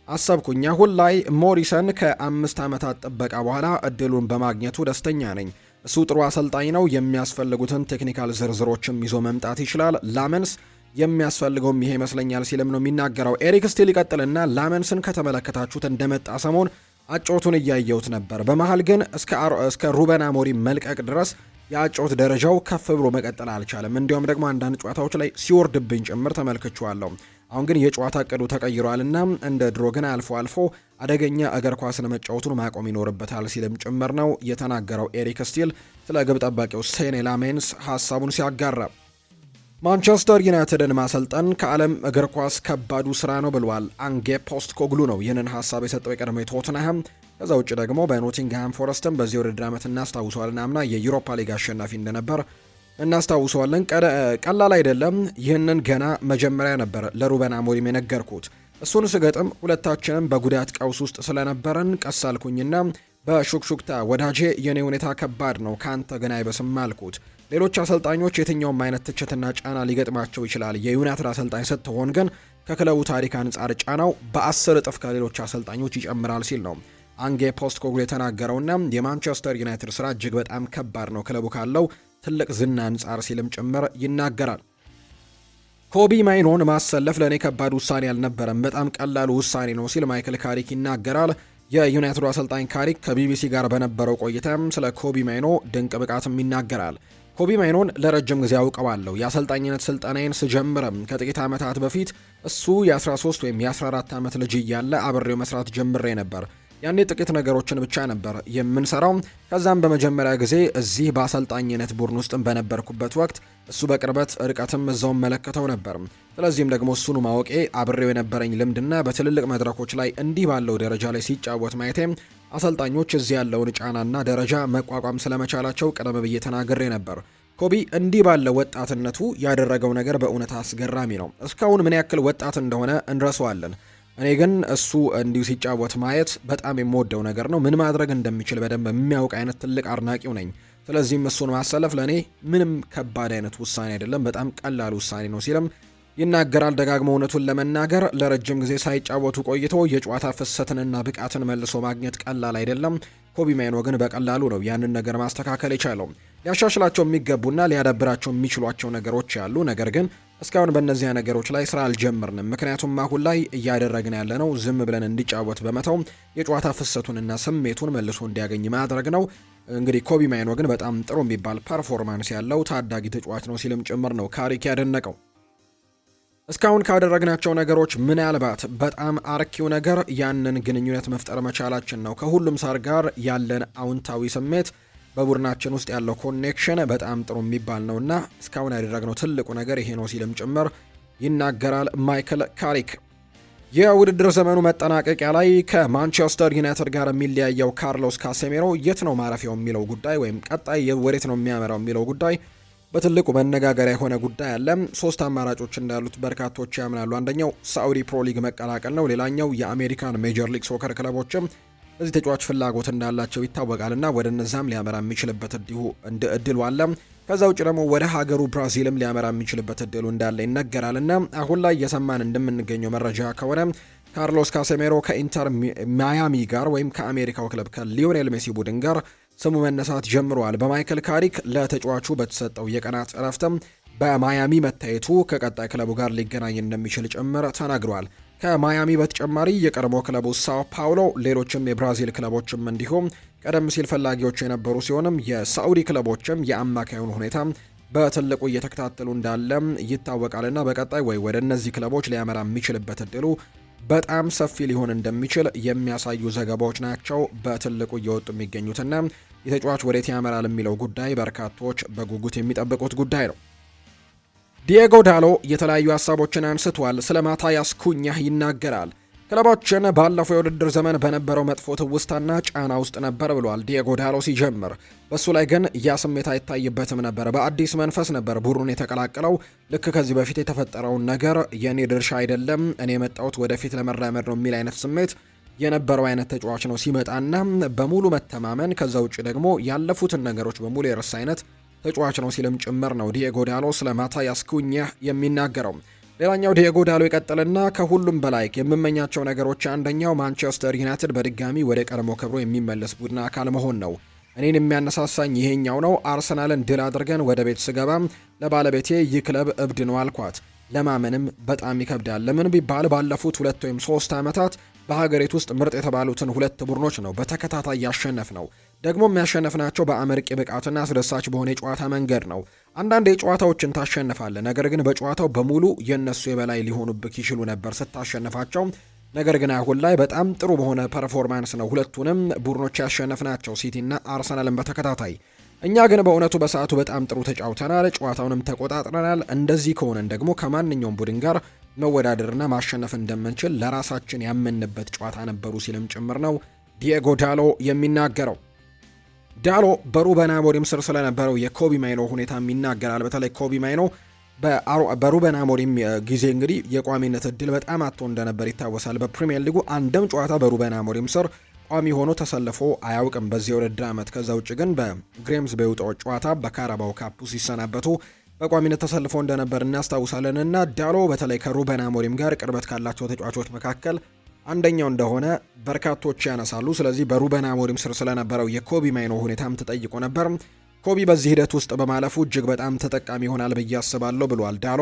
አሰብኩኝ። አሁን ላይ ሞሪሰን ከ5 ዓመታት ጥበቃ በኋላ እድሉን በማግኘቱ ደስተኛ ነኝ። እሱ ጥሩ አሰልጣኝ ነው። የሚያስፈልጉትን ቴክኒካል ዝርዝሮችም ይዞ መምጣት ይችላል። ላመንስ የሚያስፈልገውም ይሄ ይመስለኛል ሲልም ነው የሚናገረው። ኤሪክ ስቲል ይቀጥልና ላመንስን ከተመለከታችሁት እንደመጣ ሰሞን አጮቱን እያየሁት ነበር። በመሃል ግን እስከ ሩበን አሞሪም መልቀቅ ድረስ የአጮት ደረጃው ከፍ ብሎ መቀጠል አልቻለም። እንዲሁም ደግሞ አንዳንድ ጨዋታዎች ላይ ሲወርድብኝ ጭምር ተመልክቼዋለሁ። አሁን ግን የጨዋታ እቅዱ ተቀይሯልና እንደ ድሮ ግን አልፎ አልፎ አደገኛ እግር ኳስን መጫወቱን ማቆም ይኖርበታል ሲልም ጭምር ነው የተናገረው ኤሪክ ስቲል ስለ ግብ ጠባቂው ሴኔ ላሜንስ ሀሳቡን ሲያጋራ። ማንቸስተር ዩናይትድን ማሰልጠን ከዓለም እግር ኳስ ከባዱ ስራ ነው ብሏል አንጌ ፖስት ኮግሉ ነው ይህንን ሀሳብ የሰጠው የቀድሞ ቶትንሃም። ከዛ ውጭ ደግሞ በኖቲንግሃም ፎረስትም በዚህ ውድድር ዓመት እናስታውሰዋለን። አምና የዩሮፓ ሊግ አሸናፊ እንደነበር እናስታውሰዋለን። ቀላል አይደለም። ይህንን ገና መጀመሪያ ነበር ለሩበን አሞሪም የነገርኩት። እሱን ስገጥም ሁለታችንም በጉዳት ቀውስ ውስጥ ስለነበረን ቀስ አልኩኝና በሹክሹክታ ወዳጄ የኔ ሁኔታ ከባድ ነው ካንተ ግን አይበስም አልኩት። ሌሎች አሰልጣኞች የትኛውም አይነት ትችትና ጫና ሊገጥማቸው ይችላል። የዩናይትድ አሰልጣኝ ስትሆን ግን ከክለቡ ታሪክ አንጻር ጫናው በ10 እጥፍ ከሌሎች አሰልጣኞች ይጨምራል ሲል ነው አንጌ ፖስት ኮግሉ የተናገረውና የማንቸስተር ዩናይትድ ስራ እጅግ በጣም ከባድ ነው ክለቡ ካለው ትልቅ ዝና አንጻር ሲልም ጭምር ይናገራል። ኮቢ ማይኖን ማሰለፍ ለእኔ ከባድ ውሳኔ አልነበረም፣ በጣም ቀላሉ ውሳኔ ነው ሲል ማይክል ካሪክ ይናገራል። የዩናይትዱ አሰልጣኝ ካሪክ ከቢቢሲ ጋር በነበረው ቆይታም ስለ ኮቢ ማይኖ ድንቅ ብቃትም ይናገራል። ኮቢ ማይኖን ለረጅም ጊዜ አውቀዋለሁ። የአሰልጣኝነት ስልጠናዬን ስጀምርም ከጥቂት ዓመታት በፊት እሱ የ13 ወይም የ14 ዓመት ልጅ እያለ አብሬው መስራት ጀምሬ ነበር። ያኔ ጥቂት ነገሮችን ብቻ ነበር የምንሰራው። ከዛም በመጀመሪያ ጊዜ እዚህ በአሰልጣኝነት ቡድን ውስጥም በነበርኩበት ወቅት እሱ በቅርበት ርቀትም እዛውን መለከተው ነበር። ስለዚህም ደግሞ እሱኑ ማወቄ አብሬው የነበረኝ ልምድና በትልልቅ መድረኮች ላይ እንዲህ ባለው ደረጃ ላይ ሲጫወት ማየቴ አሰልጣኞች እዚህ ያለውን ጫናና ደረጃ መቋቋም ስለመቻላቸው ቀደም ብዬ ተናግሬ ነበር። ኮቢ እንዲህ ባለ ወጣትነቱ ያደረገው ነገር በእውነት አስገራሚ ነው። እስካሁን ምን ያክል ወጣት እንደሆነ እንረሳዋለን። እኔ ግን እሱ እንዲሁ ሲጫወት ማየት በጣም የምወደው ነገር ነው። ምን ማድረግ እንደሚችል በደንብ የሚያውቅ አይነት ትልቅ አድናቂው ነኝ። ስለዚህም እሱን ማሰለፍ ለእኔ ምንም ከባድ አይነት ውሳኔ አይደለም፣ በጣም ቀላል ውሳኔ ነው ሲልም ይናገራል። ደጋግሞ እውነቱን ለመናገር ለረጅም ጊዜ ሳይጫወቱ ቆይቶ የጨዋታ ፍሰትንና ብቃትን መልሶ ማግኘት ቀላል አይደለም። ኮቢ ማይኖ ግን በቀላሉ ነው ያንን ነገር ማስተካከል የቻለው። ሊያሻሽላቸው የሚገቡና ሊያዳብራቸው የሚችሏቸው ነገሮች ያሉ፣ ነገር ግን እስካሁን በእነዚያ ነገሮች ላይ ስራ አልጀመርንም። ምክንያቱም አሁን ላይ እያደረግን ያለነው ዝም ብለን እንዲጫወት በመተው የጨዋታ ፍሰቱንና ስሜቱን መልሶ እንዲያገኝ ማድረግ ነው። እንግዲህ ኮቢ ማይኖ ግን በጣም ጥሩ የሚባል ፐርፎርማንስ ያለው ታዳጊ ተጫዋች ነው ሲልም ጭምር ነው ካሪክ ያደነቀው። እስካሁን ካደረግናቸው ነገሮች ምናልባት በጣም አርኪው ነገር ያንን ግንኙነት መፍጠር መቻላችን ነው። ከሁሉም ሳር ጋር ያለን አውንታዊ ስሜት፣ በቡድናችን ውስጥ ያለው ኮኔክሽን በጣም ጥሩ የሚባል ነውና እስካሁን ያደረግነው ትልቁ ነገር ይሄ ነው ሲልም ጭምር ይናገራል ማይክል ካሪክ። የውድድር ዘመኑ መጠናቀቂያ ላይ ከማንቸስተር ዩናይትድ ጋር የሚለያየው ካርሎስ ካሴሜሮ የት ነው ማረፊያው የሚለው ጉዳይ ወይም ቀጣይ ወዴት ነው የሚያመራው የሚለው ጉዳይ በትልቁ መነጋገሪያ የሆነ ጉዳይ አለ። 3 አማራጮች እንዳሉት በርካቶች ያምናሉ። አንደኛው ሳዑዲ ፕሮ ሊግ መቀላቀል ነው። ሌላኛው የአሜሪካን ሜጀር ሊግ ሶከር ክለቦችም በዚህ ተጫዋች ፍላጎት እንዳላቸው ይታወቃልና ወደ እነዛም ሊያመራ የሚችልበት እድሉ አለ። ከዛ ውጭ ደግሞ ወደ ሀገሩ ብራዚልም ሊያመራ የሚችልበት እድሉ እንዳለ ይነገራልና አሁን ላይ እየሰማን እንደምንገኘው መረጃ ከሆነ ካርሎስ ካሴሜሮ ከኢንተር ማያሚ ጋር ወይም ከአሜሪካው ክለብ ከሊዮኔል ሜሲ ቡድን ጋር ስሙ መነሳት ጀምረዋል። በማይክል ካሪክ ለተጫዋቹ በተሰጠው የቀናት እረፍትም በማያሚ መታየቱ ከቀጣይ ክለቡ ጋር ሊገናኝ እንደሚችል ጭምር ተናግሯል። ከማያሚ በተጨማሪ የቀድሞ ክለቡ ሳኦ ፓውሎ፣ ሌሎችም የብራዚል ክለቦችም እንዲሁም ቀደም ሲል ፈላጊዎች የነበሩ ሲሆንም የሳዑዲ ክለቦችም የአማካዩን ሁኔታ በትልቁ እየተከታተሉ እንዳለ ይታወቃልና በቀጣይ ወይ ወደ እነዚህ ክለቦች ሊያመራ የሚችልበት እድሉ በጣም ሰፊ ሊሆን እንደሚችል የሚያሳዩ ዘገባዎች ናቸው በትልቁ እየወጡ የሚገኙትና የተጫዋች ወዴት ያመራል የሚለው ጉዳይ በርካቶች በጉጉት የሚጠብቁት ጉዳይ ነው። ዲየጎ ዳሎ የተለያዩ ሀሳቦችን አንስቷል። ስለ ማታያስ ኩኛህ ይናገራል። ክለባችን ባለፈው የውድድር ዘመን በነበረው መጥፎ ትውስታና ጫና ውስጥ ነበር ብሏል ዲየጎ ዳሎ ሲጀምር። በሱ ላይ ግን ያ ስሜት አይታይበትም ነበር። በአዲስ መንፈስ ነበር ቡድኑን የተቀላቀለው። ልክ ከዚህ በፊት የተፈጠረውን ነገር የኔ ድርሻ አይደለም፣ እኔ የመጣሁት ወደፊት ለመራመድ ነው የሚል አይነት ስሜት የነበረው አይነት ተጫዋች ነው ሲመጣና በሙሉ መተማመን፣ ከዛ ውጭ ደግሞ ያለፉትን ነገሮች በሙሉ የረሳ አይነት ተጫዋች ነው ሲልም ጭምር ነው ዲየጎ ዳሎ ስለ ማታያስ ኩኛህ የሚናገረው። ሌላኛው ዲየጎ ዳሎ ይቀጥልና ከሁሉም በላይ የምመኛቸው ነገሮች አንደኛው ማንቸስተር ዩናይትድ በድጋሚ ወደ ቀድሞ ክብሩ የሚመለስ ቡድን አካል መሆን ነው። እኔን የሚያነሳሳኝ ይሄኛው ነው። አርሰናልን ድል አድርገን ወደ ቤት ስገባም ለባለቤቴ ይህ ክለብ እብድ ነው አልኳት። ለማመንም በጣም ይከብዳል። ለምን ቢባል ባለፉት 2 ወይም 3 ዓመታት በሀገሪቱ ውስጥ ምርጥ የተባሉትን 2 ቡድኖች ነው በተከታታይ ያሸነፍ ነው። ደግሞ የሚያሸነፍናቸው በአመርቂ ብቃትና አስደሳች በሆነ የጨዋታ መንገድ ነው። አንዳንድ የጨዋታዎችን ታሸንፋለህ፣ ነገር ግን በጨዋታው በሙሉ የነሱ የበላይ ሊሆኑብክ ይችሉ ነበር ስታሸንፋቸው። ነገር ግን አሁን ላይ በጣም ጥሩ በሆነ ፐርፎርማንስ ነው ሁለቱንም ቡድኖች ያሸነፍናቸው፣ ሲቲና አርሰናልን በተከታታይ። እኛ ግን በእውነቱ በሰዓቱ በጣም ጥሩ ተጫውተናል፣ ጨዋታውንም ተቆጣጥረናል። እንደዚህ ከሆነን ደግሞ ከማንኛውም ቡድን ጋር መወዳደርና ማሸነፍ እንደምንችል ለራሳችን ያመንበት ጨዋታ ነበሩ ሲልም ጭምር ነው ዲየጎ ዳሎ የሚናገረው። ዳሎ በሩበን አሞሪም ስር ስለነበረው የኮቢ ማይኖ ሁኔታ ይናገራል። በተለይ ኮቢ ማይኖ በሩበን አሞሪም ጊዜ እንግዲህ የቋሚነት እድል በጣም አጥቶ እንደነበር ይታወሳል። በፕሪሚየር ሊጉ አንድም ጨዋታ በሩበን አሞሪም ስር ቋሚ ሆኖ ተሰልፎ አያውቅም በዚህ የውድድር ዓመት። ከዛ ውጭ ግን በግሬምስ በውጣው ጨዋታ በካራባው ካፑ ሲሰናበቱ በቋሚነት ተሰልፎ እንደነበር እናስታውሳለን። እና ዳሎ በተለይ ከሩበን አሞሪም ጋር ቅርበት ካላቸው ተጫዋቾች መካከል አንደኛው እንደሆነ በርካቶች ያነሳሉ። ስለዚህ በሩበን አሞሪም ስር ስለነበረው የኮቢ ማይኖ ሁኔታም ተጠይቆ ነበር። ኮቢ በዚህ ሂደት ውስጥ በማለፉ እጅግ በጣም ተጠቃሚ ይሆናል ብዬ አስባለሁ ብሏል ዳሎ።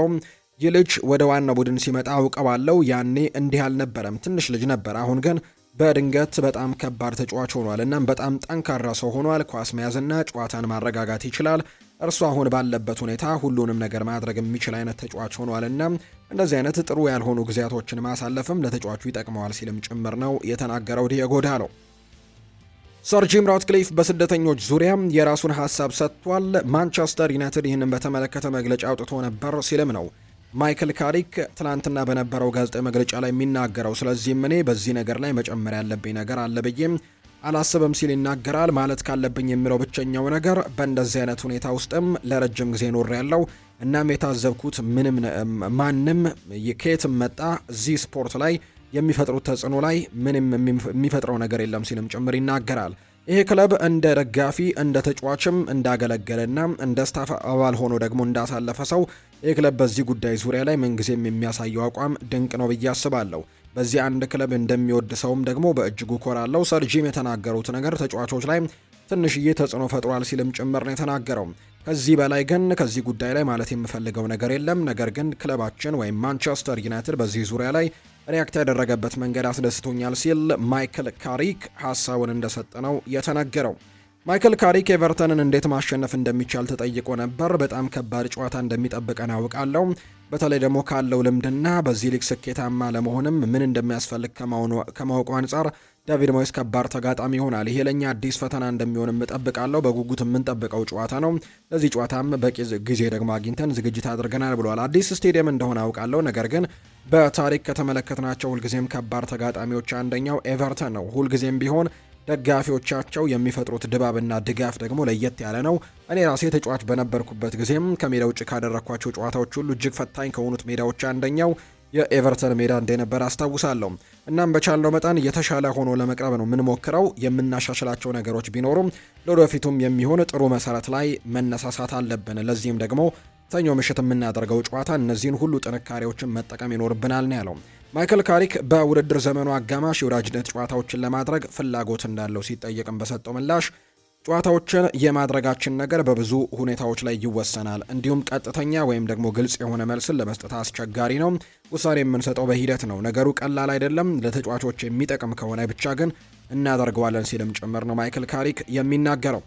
ይህ ልጅ ወደ ዋናው ቡድን ሲመጣ አውቀዋለሁ። ያኔ እንዲህ አልነበረም፣ ትንሽ ልጅ ነበር። አሁን ግን በድንገት በጣም ከባድ ተጫዋች ሆኗል። እናም በጣም ጠንካራ ሰው ሆኗል። ኳስ መያዝና ጨዋታን ማረጋጋት ይችላል። እርሱ አሁን ባለበት ሁኔታ ሁሉንም ነገር ማድረግ የሚችል አይነት ተጫዋች ሆኗልና እንደዚህ አይነት ጥሩ ያልሆኑ ጊዜያቶችን ማሳለፍም ለተጫዋቹ ይጠቅመዋል ሲልም ጭምር ነው የተናገረው ዲየጎ ዳሎ። ሰር ጂም ራትክሊፍ በስደተኞች ዙሪያ የራሱን ሀሳብ ሰጥቷል። ማንቸስተር ዩናይትድ ይህንን በተመለከተ መግለጫ አውጥቶ ነበር ሲልም ነው ማይክል ካሪክ ትናንትና በነበረው ጋዜጣዊ መግለጫ ላይ የሚናገረው። ስለዚህም እኔ በዚህ ነገር ላይ መጨመር ያለብኝ ነገር አለ ብዬም አላስብም ሲል ይናገራል። ማለት ካለብኝ የሚለው ብቸኛው ነገር በእንደዚህ አይነት ሁኔታ ውስጥም ለረጅም ጊዜ ኖር ያለው እናም የታዘብኩት ማንም ከየትም መጣ እዚህ ስፖርት ላይ የሚፈጥሩት ተጽዕኖ ላይ ምንም የሚፈጥረው ነገር የለም ሲልም ጭምር ይናገራል። ይሄ ክለብ እንደ ደጋፊ እንደ ተጫዋችም እንዳገለገለና እንደ ስታፍ አባል ሆኖ ደግሞ እንዳሳለፈ ሰው ይህ ክለብ በዚህ ጉዳይ ዙሪያ ላይ ምንጊዜም የሚያሳየው አቋም ድንቅ ነው ብዬ አስባለሁ። በዚህ አንድ ክለብ እንደሚወድ ሰውም ደግሞ በእጅጉ ኮራለሁ። ሰር ጂም የተናገሩት ነገር ተጫዋቾች ላይ ትንሽዬ ተጽዕኖ ፈጥሯል ሲልም ጭምር ነው የተናገረው። ከዚህ በላይ ግን ከዚህ ጉዳይ ላይ ማለት የምፈልገው ነገር የለም። ነገር ግን ክለባችን ወይም ማንቸስተር ዩናይትድ በዚህ ዙሪያ ላይ ሪያክት ያደረገበት መንገድ አስደስቶኛል ሲል ማይክል ካሪክ ሀሳቡን እንደሰጠ ነው የተናገረው። ማይክል ካሪክ ኤቨርተንን እንዴት ማሸነፍ እንደሚቻል ተጠይቆ ነበር። በጣም ከባድ ጨዋታ እንደሚጠብቀን አውቃለሁ። በተለይ ደግሞ ካለው ልምድና በዚህ ሊግ ስኬታማ ለመሆንም ምን እንደሚያስፈልግ ከማወቁ አንጻር ዳቪድ ሞይስ ከባድ ተጋጣሚ ይሆናል። ይሄ ለኛ አዲስ ፈተና እንደሚሆንም እጠብቃለሁ። በጉጉት የምንጠብቀው ጨዋታ ነው። ለዚህ ጨዋታም በቂ ጊዜ ደግሞ አግኝተን ዝግጅት አድርገናል ብሏል። አዲስ ስቴዲየም እንደሆነ አውቃለሁ፣ ነገር ግን በታሪክ ከተመለከትናቸው ሁልጊዜም ከባድ ተጋጣሚዎች አንደኛው ኤቨርተን ነው። ሁልጊዜም ቢሆን ደጋፊዎቻቸው የሚፈጥሩት ድባብና ድጋፍ ደግሞ ለየት ያለ ነው። እኔ ራሴ ተጫዋች በነበርኩበት ጊዜም ከሜዳ ውጭ ካደረኳቸው ጨዋታዎች ሁሉ እጅግ ፈታኝ ከሆኑት ሜዳዎች አንደኛው የኤቨርተን ሜዳ እንደነበር አስታውሳለሁ። እናም በቻልነው መጠን የተሻለ ሆኖ ለመቅረብ ነው የምንሞክረው። የምናሻሽላቸው ነገሮች ቢኖሩም ለወደፊቱም የሚሆን ጥሩ መሰረት ላይ መነሳሳት አለብን። ለዚህም ደግሞ ሰኞ ምሽት የምናደርገው ጨዋታ እነዚህን ሁሉ ጥንካሬዎችን መጠቀም ይኖርብናል ነው ያለው። ማይክል ካሪክ በውድድር ዘመኑ አጋማሽ የወዳጅነት ጨዋታዎችን ለማድረግ ፍላጎት እንዳለው ሲጠየቅም በሰጠው ምላሽ ጨዋታዎችን የማድረጋችን ነገር በብዙ ሁኔታዎች ላይ ይወሰናል። እንዲሁም ቀጥተኛ ወይም ደግሞ ግልጽ የሆነ መልስን ለመስጠት አስቸጋሪ ነው። ውሳኔ የምንሰጠው በሂደት ነው። ነገሩ ቀላል አይደለም። ለተጫዋቾች የሚጠቅም ከሆነ ብቻ ግን እናደርገዋለን ሲልም ጭምር ነው ማይክል ካሪክ የሚናገረው።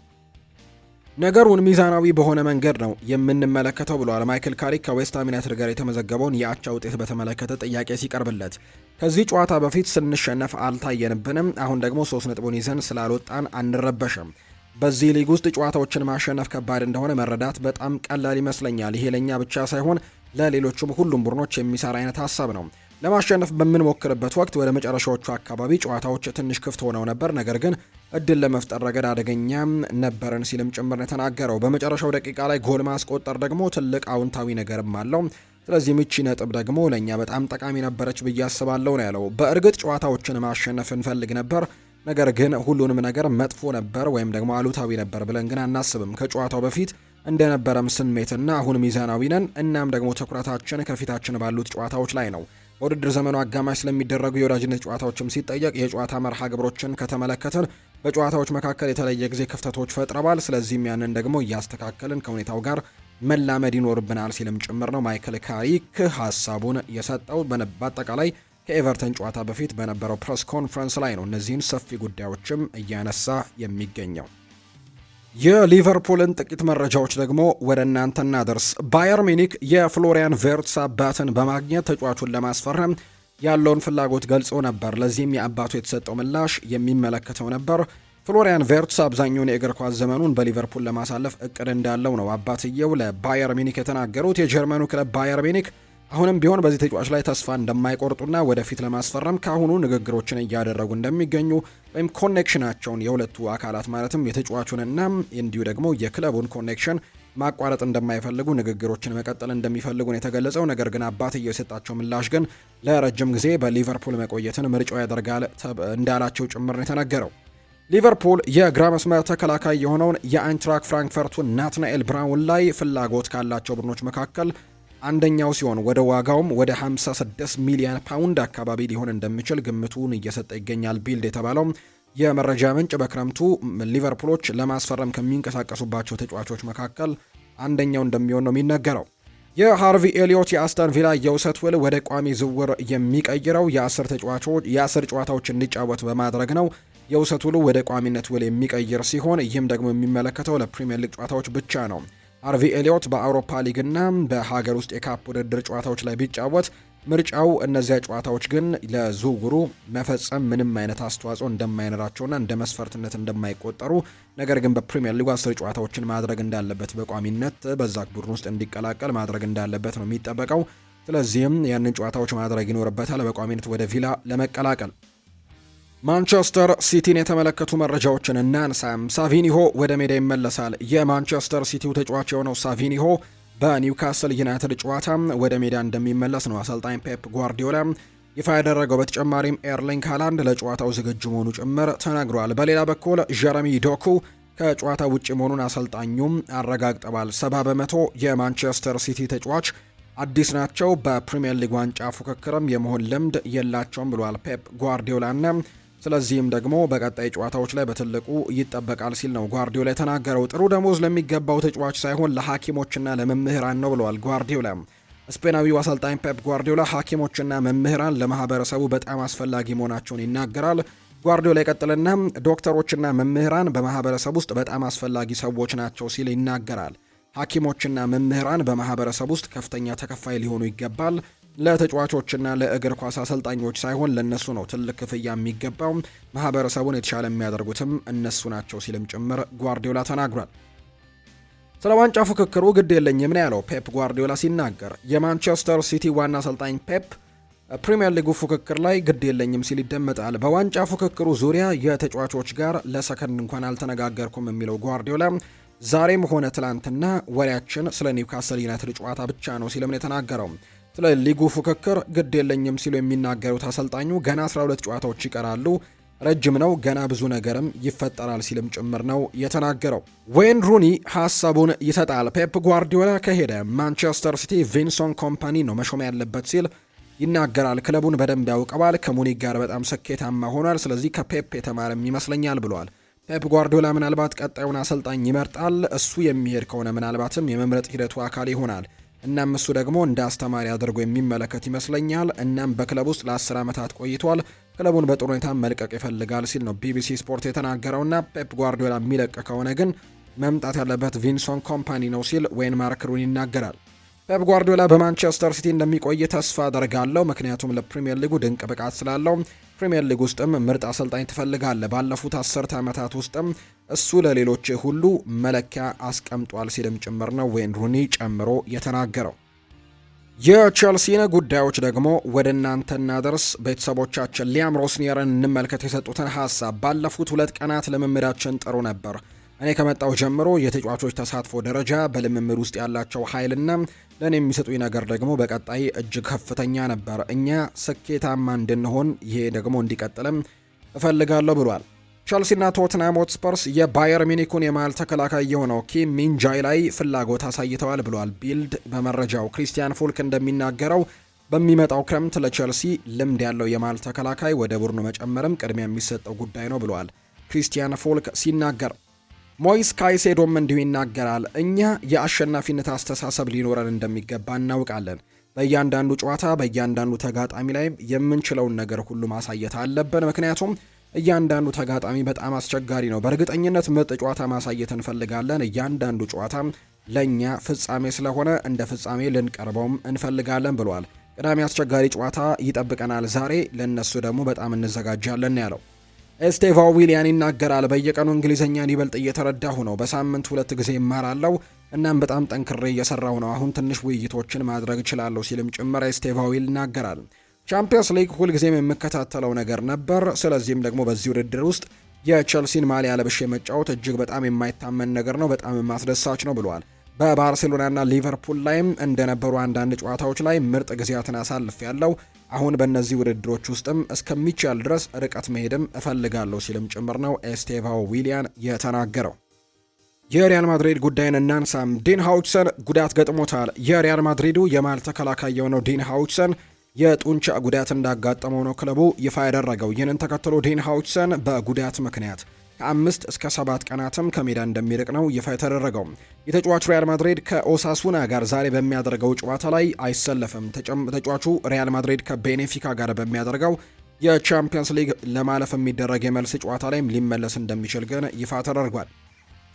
ነገሩን ሚዛናዊ በሆነ መንገድ ነው የምንመለከተው ብለዋል ማይክል ካሪክ ከዌስትሃም ዩናይትድ ጋር የተመዘገበውን የአቻ ውጤት በተመለከተ ጥያቄ ሲቀርብለት። ከዚህ ጨዋታ በፊት ስንሸነፍ አልታየንብንም። አሁን ደግሞ 3 ነጥቡን ይዘን ስላልወጣን አንረበሽም። በዚህ ሊግ ውስጥ ጨዋታዎችን ማሸነፍ ከባድ እንደሆነ መረዳት በጣም ቀላል ይመስለኛል። ይሄ ለኛ ብቻ ሳይሆን ለሌሎችም ሁሉም ቡድኖች የሚሰራ አይነት ሀሳብ ነው። ለማሸነፍ በምንሞክርበት ወቅት ወደ መጨረሻዎቹ አካባቢ ጨዋታዎች ትንሽ ክፍት ሆነው ነበር፣ ነገር ግን እድል ለመፍጠር ረገድ አደገኛም ነበርን ሲልም ጭምር የተናገረው። በመጨረሻው ደቂቃ ላይ ጎል ማስቆጠር ደግሞ ትልቅ አውንታዊ ነገርም አለው። ስለዚህ ምቺ ነጥብ ደግሞ ለኛ በጣም ጠቃሚ ነበረች ብዬ አስባለሁ ነው ያለው። በእርግጥ ጨዋታዎችን ማሸነፍ እንፈልግ ነበር፣ ነገር ግን ሁሉንም ነገር መጥፎ ነበር ወይም ደግሞ አሉታዊ ነበር ብለን ግን አናስብም። ከጨዋታው በፊት እንደነበረም ስሜትና አሁን ሚዛናዊ ነን። እናም ደግሞ ትኩረታችን ከፊታችን ባሉት ጨዋታዎች ላይ ነው። በውድድር ዘመኑ አጋማሽ ስለሚደረጉ የወዳጅነት ጨዋታዎችም ሲጠየቅ የጨዋታ መርሃ ግብሮችን ከተመለከትን በጨዋታዎች መካከል የተለየ ጊዜ ክፍተቶች ፈጥረዋል። ስለዚህም ያንን ደግሞ እያስተካከልን ከሁኔታው ጋር መላመድ ይኖርብናል ሲልም ጭምር ነው ማይክል ካሪክ ሀሳቡን የሰጠው። በአጠቃላይ ከኤቨርተን ጨዋታ በፊት በነበረው ፕሬስ ኮንፈረንስ ላይ ነው እነዚህን ሰፊ ጉዳዮችም እያነሳ የሚገኘው። የሊቨርፑልን ጥቂት መረጃዎች ደግሞ ወደ እናንተ እናደርስ። ባየር ሚኒክ የፍሎሪያን ቬርትስ አባትን በማግኘት ተጫዋቹን ለማስፈረም ያለውን ፍላጎት ገልጾ ነበር። ለዚህም የአባቱ የተሰጠው ምላሽ የሚመለከተው ነበር። ፍሎሪያን ቬርትስ አብዛኛውን የእግር ኳስ ዘመኑን በሊቨርፑል ለማሳለፍ እቅድ እንዳለው ነው አባትየው ለባየር ሚኒክ የተናገሩት። የጀርመኑ ክለብ ባየር ሚኒክ አሁንም ቢሆን በዚህ ተጫዋች ላይ ተስፋ እንደማይቆርጡና ወደፊት ለማስፈረም ካሁኑ ንግግሮችን እያደረጉ እንደሚገኙ ወይም ኮኔክሽናቸውን የሁለቱ አካላት ማለትም የተጫዋቹንና እንዲሁ ደግሞ የክለቡን ኮኔክሽን ማቋረጥ እንደማይፈልጉ ንግግሮችን መቀጠል እንደሚፈልጉ ነው የተገለጸው። ነገር ግን አባትየው የሰጣቸው ምላሽ ግን ለረጅም ጊዜ በሊቨርፑል መቆየትን ምርጫው ያደርጋል እንዳላቸው ጭምር ነው የተነገረው። ሊቨርፑል የግራ መስመር ተከላካይ የሆነውን የአይንትራክ ፍራንክፈርቱን ናትናኤል ብራውን ላይ ፍላጎት ካላቸው ቡድኖች መካከል አንደኛው ሲሆን ወደ ዋጋውም ወደ 56 ሚሊዮን ፓውንድ አካባቢ ሊሆን እንደሚችል ግምቱን እየሰጠ ይገኛል። ቢልድ የተባለው የመረጃ ምንጭ በክረምቱ ሊቨርፑሎች ለማስፈረም ከሚንቀሳቀሱባቸው ተጫዋቾች መካከል አንደኛው እንደሚሆን ነው የሚነገረው። የሃርቪ ኤሊዮት የአስተን ቪላ የውሰት ውል ወደ ቋሚ ዝውውር የሚቀይረው የ10 ጨዋታዎች እንዲጫወት በማድረግ ነው። የውሰት ውሉ ወደ ቋሚነት ውል የሚቀይር ሲሆን ይህም ደግሞ የሚመለከተው ለፕሪሚየር ሊግ ጨዋታዎች ብቻ ነው። ሃርቪ ኤሊዮት በአውሮፓ ሊግና በሀገር ውስጥ የካፕ ውድድር ጨዋታዎች ላይ ቢጫወት ምርጫው እነዚያ ጨዋታዎች ግን ለዝውውሩ መፈጸም ምንም አይነት አስተዋጽኦ እንደማይኖራቸውና እንደ መስፈርትነት እንደማይቆጠሩ፣ ነገር ግን በፕሪሚየር ሊግ 10 ጨዋታዎችን ማድረግ እንዳለበት በቋሚነት በዛ ቡድን ውስጥ እንዲቀላቀል ማድረግ እንዳለበት ነው የሚጠበቀው። ስለዚህም ያንን ጨዋታዎች ማድረግ ይኖርበታል በቋሚነት ወደ ቪላ ለመቀላቀል። ማንቸስተር ሲቲን የተመለከቱ መረጃዎችን እናንሳም። ሳቪኒሆ ወደ ሜዳ ይመለሳል። የማንቸስተር ሲቲው ተጫዋች የሆነው ሳቪኒሆ በኒውካስል ዩናይትድ ጨዋታ ወደ ሜዳ እንደሚመለስ ነው አሰልጣኝ ፔፕ ጓርዲዮላ ይፋ ያደረገው። በተጨማሪም ኤርሊንግ ሃላንድ ለጨዋታው ዝግጁ መሆኑ ጭምር ተናግሯል። በሌላ በኩል ጀረሚ ዶኩ ከጨዋታ ውጭ መሆኑን አሰልጣኙም አረጋግጠዋል። 70 በመቶ የማንቸስተር ሲቲ ተጫዋች አዲስ ናቸው፣ በፕሪሚየር ሊግ ዋንጫ ፉክክርም የመሆን ልምድ የላቸውም ብሏል ፔፕ ጓርዲዮላና ስለዚህም ደግሞ በቀጣይ ጨዋታዎች ላይ በትልቁ ይጠበቃል ሲል ነው ጓርዲዮላ የተናገረው። ጥሩ ደሞዝ ለሚገባው ተጫዋች ሳይሆን ለሐኪሞችና ለመምህራን ነው ብለዋል ጓርዲዮላ። ስፔናዊው አሰልጣኝ ፔፕ ጓርዲዮላ ሐኪሞችና መምህራን ለማህበረሰቡ በጣም አስፈላጊ መሆናቸውን ይናገራል። ጓርዲዮላ ይቀጥልና ዶክተሮችና መምህራን በማህበረሰብ ውስጥ በጣም አስፈላጊ ሰዎች ናቸው ሲል ይናገራል። ሐኪሞችና መምህራን በማህበረሰብ ውስጥ ከፍተኛ ተከፋይ ሊሆኑ ይገባል። ለተጫዋቾችና ለእግር ኳስ አሰልጣኞች ሳይሆን ለነሱ ነው ትልቅ ክፍያ የሚገባው። ማህበረሰቡን የተሻለ የሚያደርጉትም እነሱ ናቸው ሲልም ጭምር ጓርዲዮላ ተናግሯል። ስለ ዋንጫ ፉክክሩ ግድ የለኝም ነው ያለው ፔፕ ጓርዲዮላ ሲናገር። የማንቸስተር ሲቲ ዋና አሰልጣኝ ፔፕ ፕሪሚየር ሊጉ ፉክክር ላይ ግድ የለኝም ሲል ይደመጣል። በዋንጫ ፉክክሩ ዙሪያ የተጫዋቾች ጋር ለሰከንድ እንኳን አልተነጋገርኩም የሚለው ጓርዲዮላ ዛሬም ሆነ ትላንትና ወሬያችን ስለ ኒውካስል ዩናይትድ ጨዋታ ብቻ ነው ሲልም ነው የተናገረው። ስለ ሊጉ ፉክክር ግድ የለኝም ሲሉ የሚናገሩት አሰልጣኙ ገና 12 ጨዋታዎች ይቀራሉ፣ ረጅም ነው፣ ገና ብዙ ነገርም ይፈጠራል ሲልም ጭምር ነው የተናገረው። ዌይን ሩኒ ሀሳቡን ይሰጣል። ፔፕ ጓርዲዮላ ከሄደ ማንቸስተር ሲቲ ቪንሰንት ኮምፓኒ ነው መሾም ያለበት ሲል ይናገራል። ክለቡን በደንብ ያውቀዋል፣ ከሙኒክ ጋር በጣም ስኬታማ ሆኗል፣ ስለዚህ ከፔፕ የተማረም ይመስለኛል ብሏል። ፔፕ ጓርዲዮላ ምናልባት ቀጣዩን አሰልጣኝ ይመርጣል። እሱ የሚሄድ ከሆነ ምናልባትም የመምረጥ ሂደቱ አካል ይሆናል። እናም እሱ ደግሞ እንደ አስተማሪ አድርጎ የሚመለከት ይመስለኛል። እናም በክለብ ውስጥ ለ10 ዓመታት ቆይቷል። ክለቡን በጥሩ ሁኔታ መልቀቅ ይፈልጋል ሲል ነው ቢቢሲ ስፖርት የተናገረውና ፔፕ ጓርዲዮላ የሚለቅ ከሆነ ግን መምጣት ያለበት ቪንሰንት ኮምፓኒ ነው ሲል ዌይን ማርክ ሩኒ ይናገራል። ፔፕ ጓርዲዮላ በማንቸስተር ሲቲ እንደሚቆይ ተስፋ አደርጋለሁ፣ ምክንያቱም ለፕሪሚየር ሊጉ ድንቅ ብቃት ስላለው። ፕሪሚየር ሊግ ውስጥም ምርጥ አሰልጣኝ ትፈልጋለህ። ባለፉት 10 ዓመታት ውስጥም እሱ ለሌሎች ሁሉ መለኪያ አስቀምጧል ሲልም ጭምር ነው ዌይን ሩኒ ጨምሮ የተናገረው። የቼልሲን ጉዳዮች ደግሞ ወደ እናንተ እናደርስ ቤተሰቦቻችን። ሊያም ሮስኒየርን እንመልከት የሰጡትን ሀሳብ። ባለፉት 2 ቀናት ልምምዳችን ጥሩ ነበር። እኔ ከመጣው ጀምሮ የተጫዋቾች ተሳትፎ ደረጃ፣ በልምምድ ውስጥ ያላቸው ኃይልና ለእኔ የሚሰጡኝ ነገር ደግሞ በቀጣይ እጅግ ከፍተኛ ነበር። እኛ ስኬታማ እንድንሆን ይሄ ደግሞ እንዲቀጥልም እፈልጋለሁ ብሏል። ቸልሲና ቶትናም ሆትስፐርስ የባየር ሚኒኩን የመሃል ተከላካይ የሆነው ኪም ሚንጃይ ላይ ፍላጎት አሳይተዋል ብሏል ቢልድ በመረጃው። ክሪስቲያን ፎልክ እንደሚናገረው በሚመጣው ክረምት ለቸልሲ ልምድ ያለው የመሃል ተከላካይ ወደ ቡድኑ መጨመርም ቅድሚያ የሚሰጠው ጉዳይ ነው ብሏል ክሪስቲያን ፎልክ ሲናገር። ሞይስ ካይሴዶም እንዲሁ ይናገራል። እኛ የአሸናፊነት አስተሳሰብ ሊኖረን እንደሚገባ እናውቃለን። በእያንዳንዱ ጨዋታ በእያንዳንዱ ተጋጣሚ ላይ የምንችለውን ነገር ሁሉ ማሳየት አለብን፣ ምክንያቱም እያንዳንዱ ተጋጣሚ በጣም አስቸጋሪ ነው። በእርግጠኝነት ምርጥ ጨዋታ ማሳየት እንፈልጋለን። እያንዳንዱ ጨዋታ ለእኛ ፍጻሜ ስለሆነ እንደ ፍጻሜ ልንቀርበውም እንፈልጋለን ብሏል። ቅዳሜ አስቸጋሪ ጨዋታ ይጠብቀናል። ዛሬ ለነሱ ደግሞ በጣም እንዘጋጃለን ያለው ኤስቴቫ ዊሊያን ይናገራል። በየቀኑ እንግሊዝኛን ይበልጥ እየተረዳሁ ነው። በሳምንት 2 ጊዜ እማራለሁ። እናም በጣም ጠንክሬ እየሰራሁ ነው። አሁን ትንሽ ውይይቶችን ማድረግ እችላለሁ ሲልም ጭምር ኤስቴቫ ዊል ይናገራል። ቻምፒየንስ ሊግ ሁልጊዜም የምከታተለው ነገር ነበር። ስለዚህም ደግሞ በዚህ ውድድር ውስጥ የቸልሲን ማሊያ ለብሼ መጫወት እጅግ በጣም የማይታመን ነገር ነው፣ በጣም ማስደሳች ነው ብሏል። በባርሴሎናና ሊቨርፑል ላይም እንደነበሩ አንዳንድ ጨዋታዎች ላይ ምርጥ ጊዜያትን አሳልፍ ያለው አሁን በእነዚህ ውድድሮች ውስጥም እስከሚቻል ድረስ ርቀት መሄድም እፈልጋለሁ ሲልም ጭምር ነው ኤስቴቫ ዊሊያን የተናገረው። የሪያል ማድሪድ ጉዳይን እናንሳም። ዲን ሃውችሰን ጉዳት ገጥሞታል። የሪያል ማድሪዱ የመሃል ተከላካይ የሆነው ዲን ሃውችሰን የጡንቻ ጉዳት እንዳጋጠመው ነው ክለቡ ይፋ ያደረገው። ይህንን ተከትሎ ዲን ሃውችሰን በጉዳት ምክንያት ከ5 እስከ 7 ቀናትም ከሜዳ እንደሚርቅ ነው ይፋ የተደረገው። የተጫዋቹ ሪያል ማድሪድ ከኦሳሱና ጋር ዛሬ በሚያደርገው ጨዋታ ላይ አይሰለፍም። ተጫዋቹ ሪያል ማድሪድ ከቤኔፊካ ጋር በሚያደርገው የቻምፒየንስ ሊግ ለማለፍ የሚደረግ የመልስ ጨዋታ ላይም ሊመለስ እንደሚችል ግን ይፋ ተደርጓል።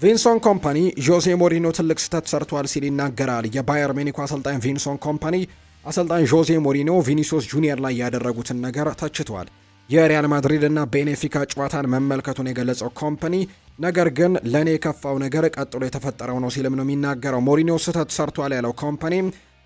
ቪንሰንት ኮምፓኒ ጆዜ ሞሪኖ ትልቅ ስህተት ሰርቷል ሲል ይናገራል። የባየር ሚኒኩ አሰልጣኝ ቪንሰንት ኮምፓኒ አሰልጣኝ ጆዜ ሞሪኖ ቪኒሲዮስ ጁኒየር ላይ ያደረጉትን ነገር ተችቷል። የሪያል ማድሪድ እና ቤኔፊካ ጨዋታን መመልከቱን የገለጸው ኮምፓኒ ነገር ግን ለእኔ የከፋው ነገር ቀጥሎ የተፈጠረው ነው ሲልም ነው የሚናገረው። ሞሪኖ ስህተት ሰርቷል ያለው ኮምፓኒ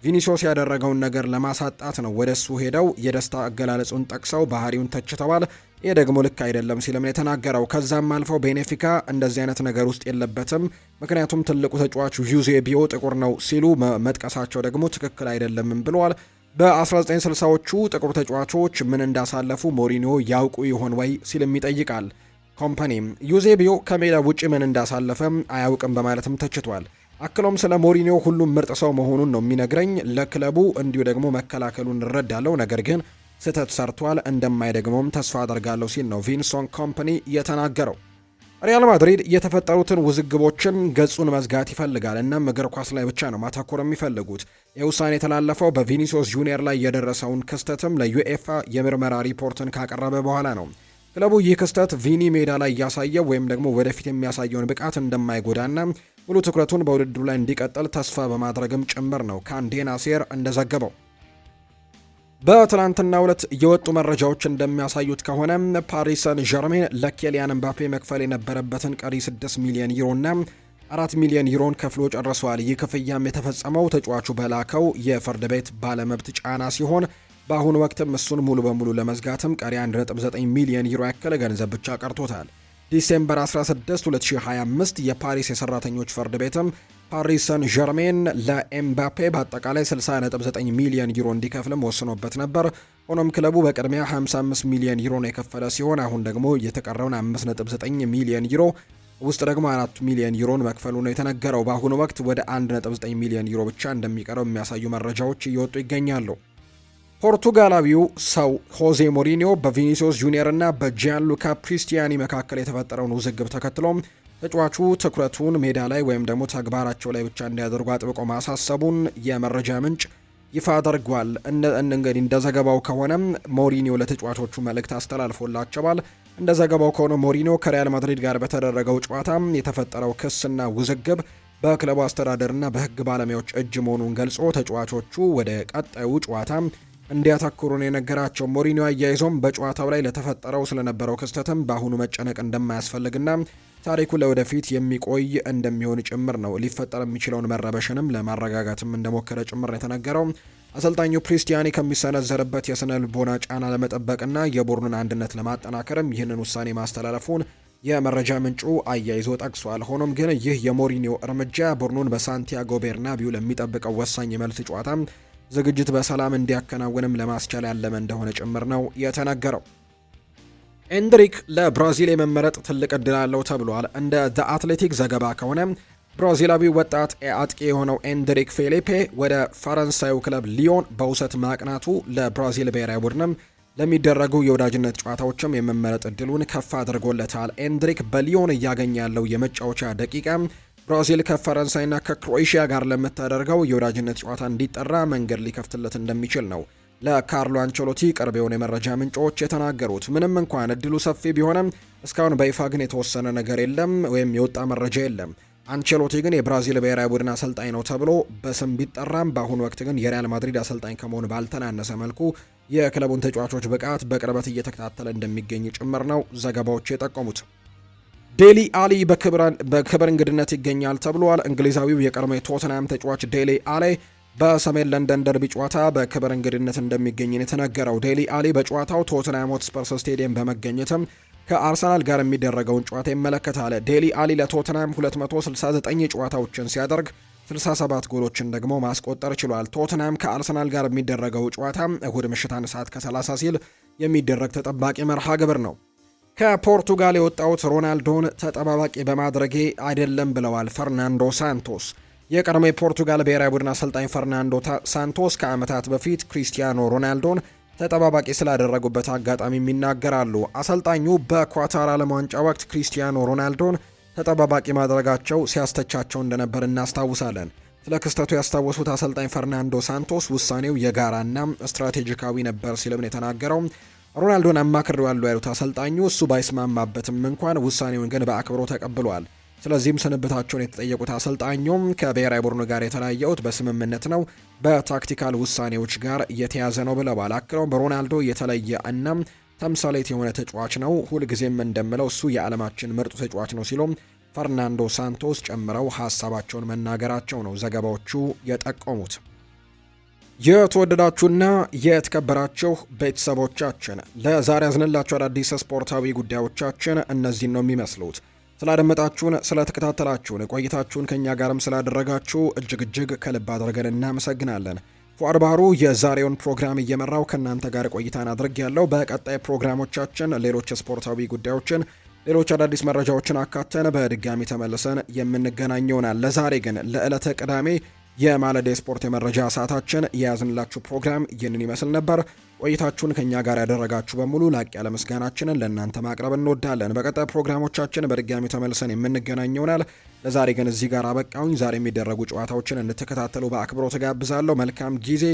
ቪኒሲዮስ ያደረገውን ነገር ለማሳጣት ነው ወደ እሱ ሄደው የደስታ አገላለጹን ጠቅሰው ባህሪውን ተችተዋል። ይህ ደግሞ ልክ አይደለም ሲልም ነው የተናገረው። ከዛም አልፈው ቤኔፊካ እንደዚህ አይነት ነገር ውስጥ የለበትም፣ ምክንያቱም ትልቁ ተጫዋቹ ዩዜቢዮ ጥቁር ነው ሲሉ መጥቀሳቸው ደግሞ ትክክል አይደለምም ብለዋል። በ1960ዎቹ ጥቁር ተጫዋቾች ምን እንዳሳለፉ ሞሪኒዮ ያውቁ ይሆን ወይ ሲልም ይጠይቃል። ኮምፓኒም ዩዜቢዮ ከሜዳ ውጪ ምን እንዳሳለፈ አያውቅም በማለትም ተችቷል። አክሎም ስለ ሞሪኒዮ ሁሉም ምርጥ ሰው መሆኑን ነው የሚነግረኝ፣ ለክለቡ እንዲሁ ደግሞ መከላከሉን እረዳለሁ፣ ነገር ግን ስህተት ሰርቷል፣ እንደማይደግመውም ተስፋ አደርጋለሁ ሲል ነው ቪንሰንት ኮምፓኒ የተናገረው። ሪያል ማድሪድ የተፈጠሩትን ውዝግቦችን ገጹን መዝጋት ይፈልጋል። እናም እግር ኳስ ላይ ብቻ ነው ማተኮር የሚፈልጉት። የውሳኔ የተላለፈው በቪኒሲዮስ ጁኒየር ላይ የደረሰውን ክስተትም ለዩኤፋ የምርመራ ሪፖርትን ካቀረበ በኋላ ነው። ክለቡ ይህ ክስተት ቪኒ ሜዳ ላይ እያሳየው ወይም ደግሞ ወደፊት የሚያሳየውን ብቃት እንደማይጎዳና ሙሉ ትኩረቱን በውድድሩ ላይ እንዲቀጥል ተስፋ በማድረግም ጭምር ነው ካንዴና ሴር እንደዘገበው። በትናንትናው ዕለት የወጡ መረጃዎች እንደሚያሳዩት ከሆነ ፓሪስ ሰን ዠርሜን ለኬሊያን ምባፔ መክፈል የነበረበትን ቀሪ 6 ሚሊዮን ዩሮና 4 ሚሊዮን ዩሮን ከፍሎ ጨርሷል። ይህ ክፍያም የተፈጸመው ተጫዋቹ በላከው የፍርድ ቤት ባለመብት ጫና ሲሆን በአሁኑ ወቅትም እሱን ሙሉ በሙሉ ለመዝጋትም ቀሪ 1.9 ሚሊዮን ዩሮ ያክል ገንዘብ ብቻ ቀርቶታል። ዲሴምበር 16 2025 የፓሪስ የሰራተኞች ፍርድ ቤትም ፓሪስ ሰን ዠርሜን ለኤምባፔ በአጠቃላይ 60.9 ሚሊዮን ዩሮ እንዲከፍልም ወስኖበት ነበር። ሆኖም ክለቡ በቅድሚያ 55 ሚሊዮን ዩሮ ነው የከፈለ ሲሆን አሁን ደግሞ የተቀረውን 5.9 ሚሊዮን ዩሮ ውስጥ ደግሞ 4 ሚሊዮን ዩሮን መክፈሉ ነው የተነገረው። በአሁኑ ወቅት ወደ 1.9 ሚሊዮን ዩሮ ብቻ እንደሚቀረው የሚያሳዩ መረጃዎች እየወጡ ይገኛሉ። ፖርቱጋላዊው ሰው ሆዜ ሞሪኒዮ በቪኒሲዮስ ጁኒየር እና በጂያንሉካ ፕሪስቲያኒ መካከል የተፈጠረውን ውዝግብ ተከትሎም ተጫዋቹ ትኩረቱን ሜዳ ላይ ወይም ደግሞ ተግባራቸው ላይ ብቻ እንዲያደርጉ አጥብቆ ማሳሰቡን የመረጃ ምንጭ ይፋ አድርጓል። እንግዲህ እንደ ዘገባው ከሆነ ሞሪኒዮ ለተጫዋቾቹ መልእክት አስተላልፎላቸዋል። እንደ ዘገባው ከሆነ ሞሪኒዮ ከሪያል ማድሪድ ጋር በተደረገው ጨዋታ የተፈጠረው ክስና ውዝግብ በክለቡ አስተዳደርና በሕግ ባለሙያዎች እጅ መሆኑን ገልጾ ተጫዋቾቹ ወደ ቀጣዩ ጨዋታ እንዲያተኩሩ ነው የነገራቸው። ሞሪኒዮ አያይዞም በጨዋታው ላይ ለተፈጠረው ስለነበረው ክስተትም በአሁኑ መጨነቅ እንደማያስፈልግና ታሪኩ ለወደፊት የሚቆይ እንደሚሆን ጭምር ነው። ሊፈጠር የሚችለውን መረበሽንም ለማረጋጋትም እንደሞከረ ጭምር ነው የተነገረው። አሰልጣኙ ፕሪስቲያኒ ከሚሰነዘርበት የስነ ልቦና ጫና ለመጠበቅና የቡድኑን አንድነት ለማጠናከርም ይህንን ውሳኔ ማስተላለፉን የመረጃ ምንጩ አያይዞ ጠቅሷል። ሆኖም ግን ይህ የሞሪኒዮ እርምጃ ቡድኑን በሳንቲያጎ ቤርናቢው ለሚጠብቀው ወሳኝ የመልስ ጨዋታ ዝግጅት በሰላም እንዲያከናውንም ለማስቻል ያለመ እንደሆነ ጭምር ነው የተነገረው። ኤንድሪክ ለብራዚል የመመረጥ ትልቅ እድል አለው ተብሏል። እንደ ዘ አትሌቲክ ዘገባ ከሆነ ብራዚላዊ ወጣት አጥቂ የሆነው ኤንድሪክ ፌሊፔ ወደ ፈረንሳዩ ክለብ ሊዮን በውሰት ማቅናቱ ለብራዚል ብሔራዊ ቡድንም ለሚደረጉ የወዳጅነት ጨዋታዎችም የመመረጥ እድሉን ከፍ አድርጎለታል። ኤንድሪክ በሊዮን እያገኘ ያለው የመጫወቻ ደቂቃ ብራዚል ከፈረንሳይና ከክሮኤሺያ ጋር ለምታደርገው የወዳጅነት ጨዋታ እንዲጠራ መንገድ ሊከፍትለት እንደሚችል ነው ለካርሎ አንቸሎቲ ቅርብ የሆኑ የመረጃ ምንጮች የተናገሩት። ምንም እንኳን እድሉ ሰፊ ቢሆንም እስካሁን በይፋ ግን የተወሰነ ነገር የለም ወይም የወጣ መረጃ የለም። አንቸሎቲ ግን የብራዚል ብሔራዊ ቡድን አሰልጣኝ ነው ተብሎ በስም ቢጠራም በአሁኑ ወቅት ግን የሪያል ማድሪድ አሰልጣኝ ከመሆን ባልተናነሰ መልኩ የክለቡን ተጫዋቾች ብቃት በቅርበት እየተከታተለ እንደሚገኝ ጭምር ነው ዘገባዎች የጠቆሙት። ዴሊ አሊ በክብር እንግድነት ይገኛል ተብሏል። እንግሊዛዊው የቀድሞ ቶተንሃም ተጫዋች ዴሊ አሊ በሰሜን ለንደን ደርቢ ጨዋታ በክብር እንግድነት እንደሚገኝ የተነገረው። ዴሊ አሊ በጨዋታው ቶተንሃም ሆትስፐርስ ስቴዲየም በመገኘትም ከአርሰናል ጋር የሚደረገውን ጨዋታ ይመለከታል። ዴሊ አሊ ለቶተንሃም 269 ጨዋታዎችን ሲያደርግ 67 ጎሎችን ደግሞ ማስቆጠር ችሏል። ቶተንሃም ከአርሰናል ጋር የሚደረገው ጨዋታ እሁድ ምሽት 1 ሰዓት ከ30 ሲል የሚደረግ ተጠባቂ መርሃ ግብር ነው። ከፖርቱጋል የወጣውት ሮናልዶን ተጠባባቂ በማድረጌ አይደለም ብለዋል ፈርናንዶ ሳንቶስ። የቀድሞ የፖርቱጋል ብሔራዊ ቡድን አሰልጣኝ ፈርናንዶ ሳንቶስ ከዓመታት በፊት ክሪስቲያኖ ሮናልዶን ተጠባባቂ ስላደረጉበት አጋጣሚም ይናገራሉ። አሰልጣኙ በኳታር ዓለም ዋንጫ ወቅት ክሪስቲያኖ ሮናልዶን ተጠባባቂ ማድረጋቸው ሲያስተቻቸው እንደነበር እናስታውሳለን። ስለ ክስተቱ ያስታወሱት አሰልጣኝ ፈርናንዶ ሳንቶስ ውሳኔው የጋራና ስትራቴጂካዊ ነበር ሲልም ነው የተናገረው። ሮናልዶን አማክሬዋለሁ ያሉት አሰልጣኙ እሱ ባይስማማበትም እንኳን ውሳኔውን ግን በአክብሮ ተቀብሏል። ስለዚህም ስንብታቸውን የተጠየቁት አሰልጣኙም ከብሔራዊ ቡድኑ ጋር የተለያየሁት በስምምነት ነው፣ በታክቲካል ውሳኔዎች ጋር የተያዘ ነው ብለዋል። አክለውም በሮናልዶ የተለየ እና ተምሳሌት የሆነ ተጫዋች ነው፣ ሁልጊዜም እንደምለው እሱ የዓለማችን ምርጡ ተጫዋች ነው ሲሉም ፈርናንዶ ሳንቶስ ጨምረው ሀሳባቸውን መናገራቸው ነው ዘገባዎቹ የጠቆሙት። የተወደዳችሁና የተከበራችሁ ቤተሰቦቻችን ለዛሬ ያዝንላችሁ አዳዲስ ስፖርታዊ ጉዳዮቻችን እነዚህን ነው የሚመስሉት። ስላደመጣችሁን፣ ስለተከታተላችሁን፣ ቆይታችሁን ከኛ ጋርም ስላደረጋችሁ እጅግ ከልብ አድርገን እናመሰግናለን። ፉአድ ባህሩ የዛሬውን ፕሮግራም እየመራው ከእናንተ ጋር ቆይታን አድርግ ያለው። በቀጣይ ፕሮግራሞቻችን ሌሎች ስፖርታዊ ጉዳዮችን፣ ሌሎች አዳዲስ መረጃዎችን አካተን በድጋሚ ተመልሰን የምንገናኝ ይሆናል። ለዛሬ ግን ለዕለተ ቅዳሜ የማለዳ ስፖርት የመረጃ ሰዓታችን የያዝንላችሁ ፕሮግራም ይህንን ይመስል ነበር። ቆይታችሁን ከኛ ጋር ያደረጋችሁ በሙሉ ላቅ ያለ ምስጋናችንን ለእናንተ ማቅረብ እንወዳለን። በቀጣይ ፕሮግራሞቻችን በድጋሚ ተመልሰን የምንገናኝ ይሆናል። ለዛሬ ግን እዚህ ጋር አበቃውኝ። ዛሬ የሚደረጉ ጨዋታዎችን እንድትከታተሉ በአክብሮት ጋብዛለሁ። መልካም ጊዜ፣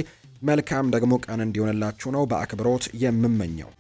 መልካም ደግሞ ቀን እንዲሆንላችሁ ነው በአክብሮት የምመኘው።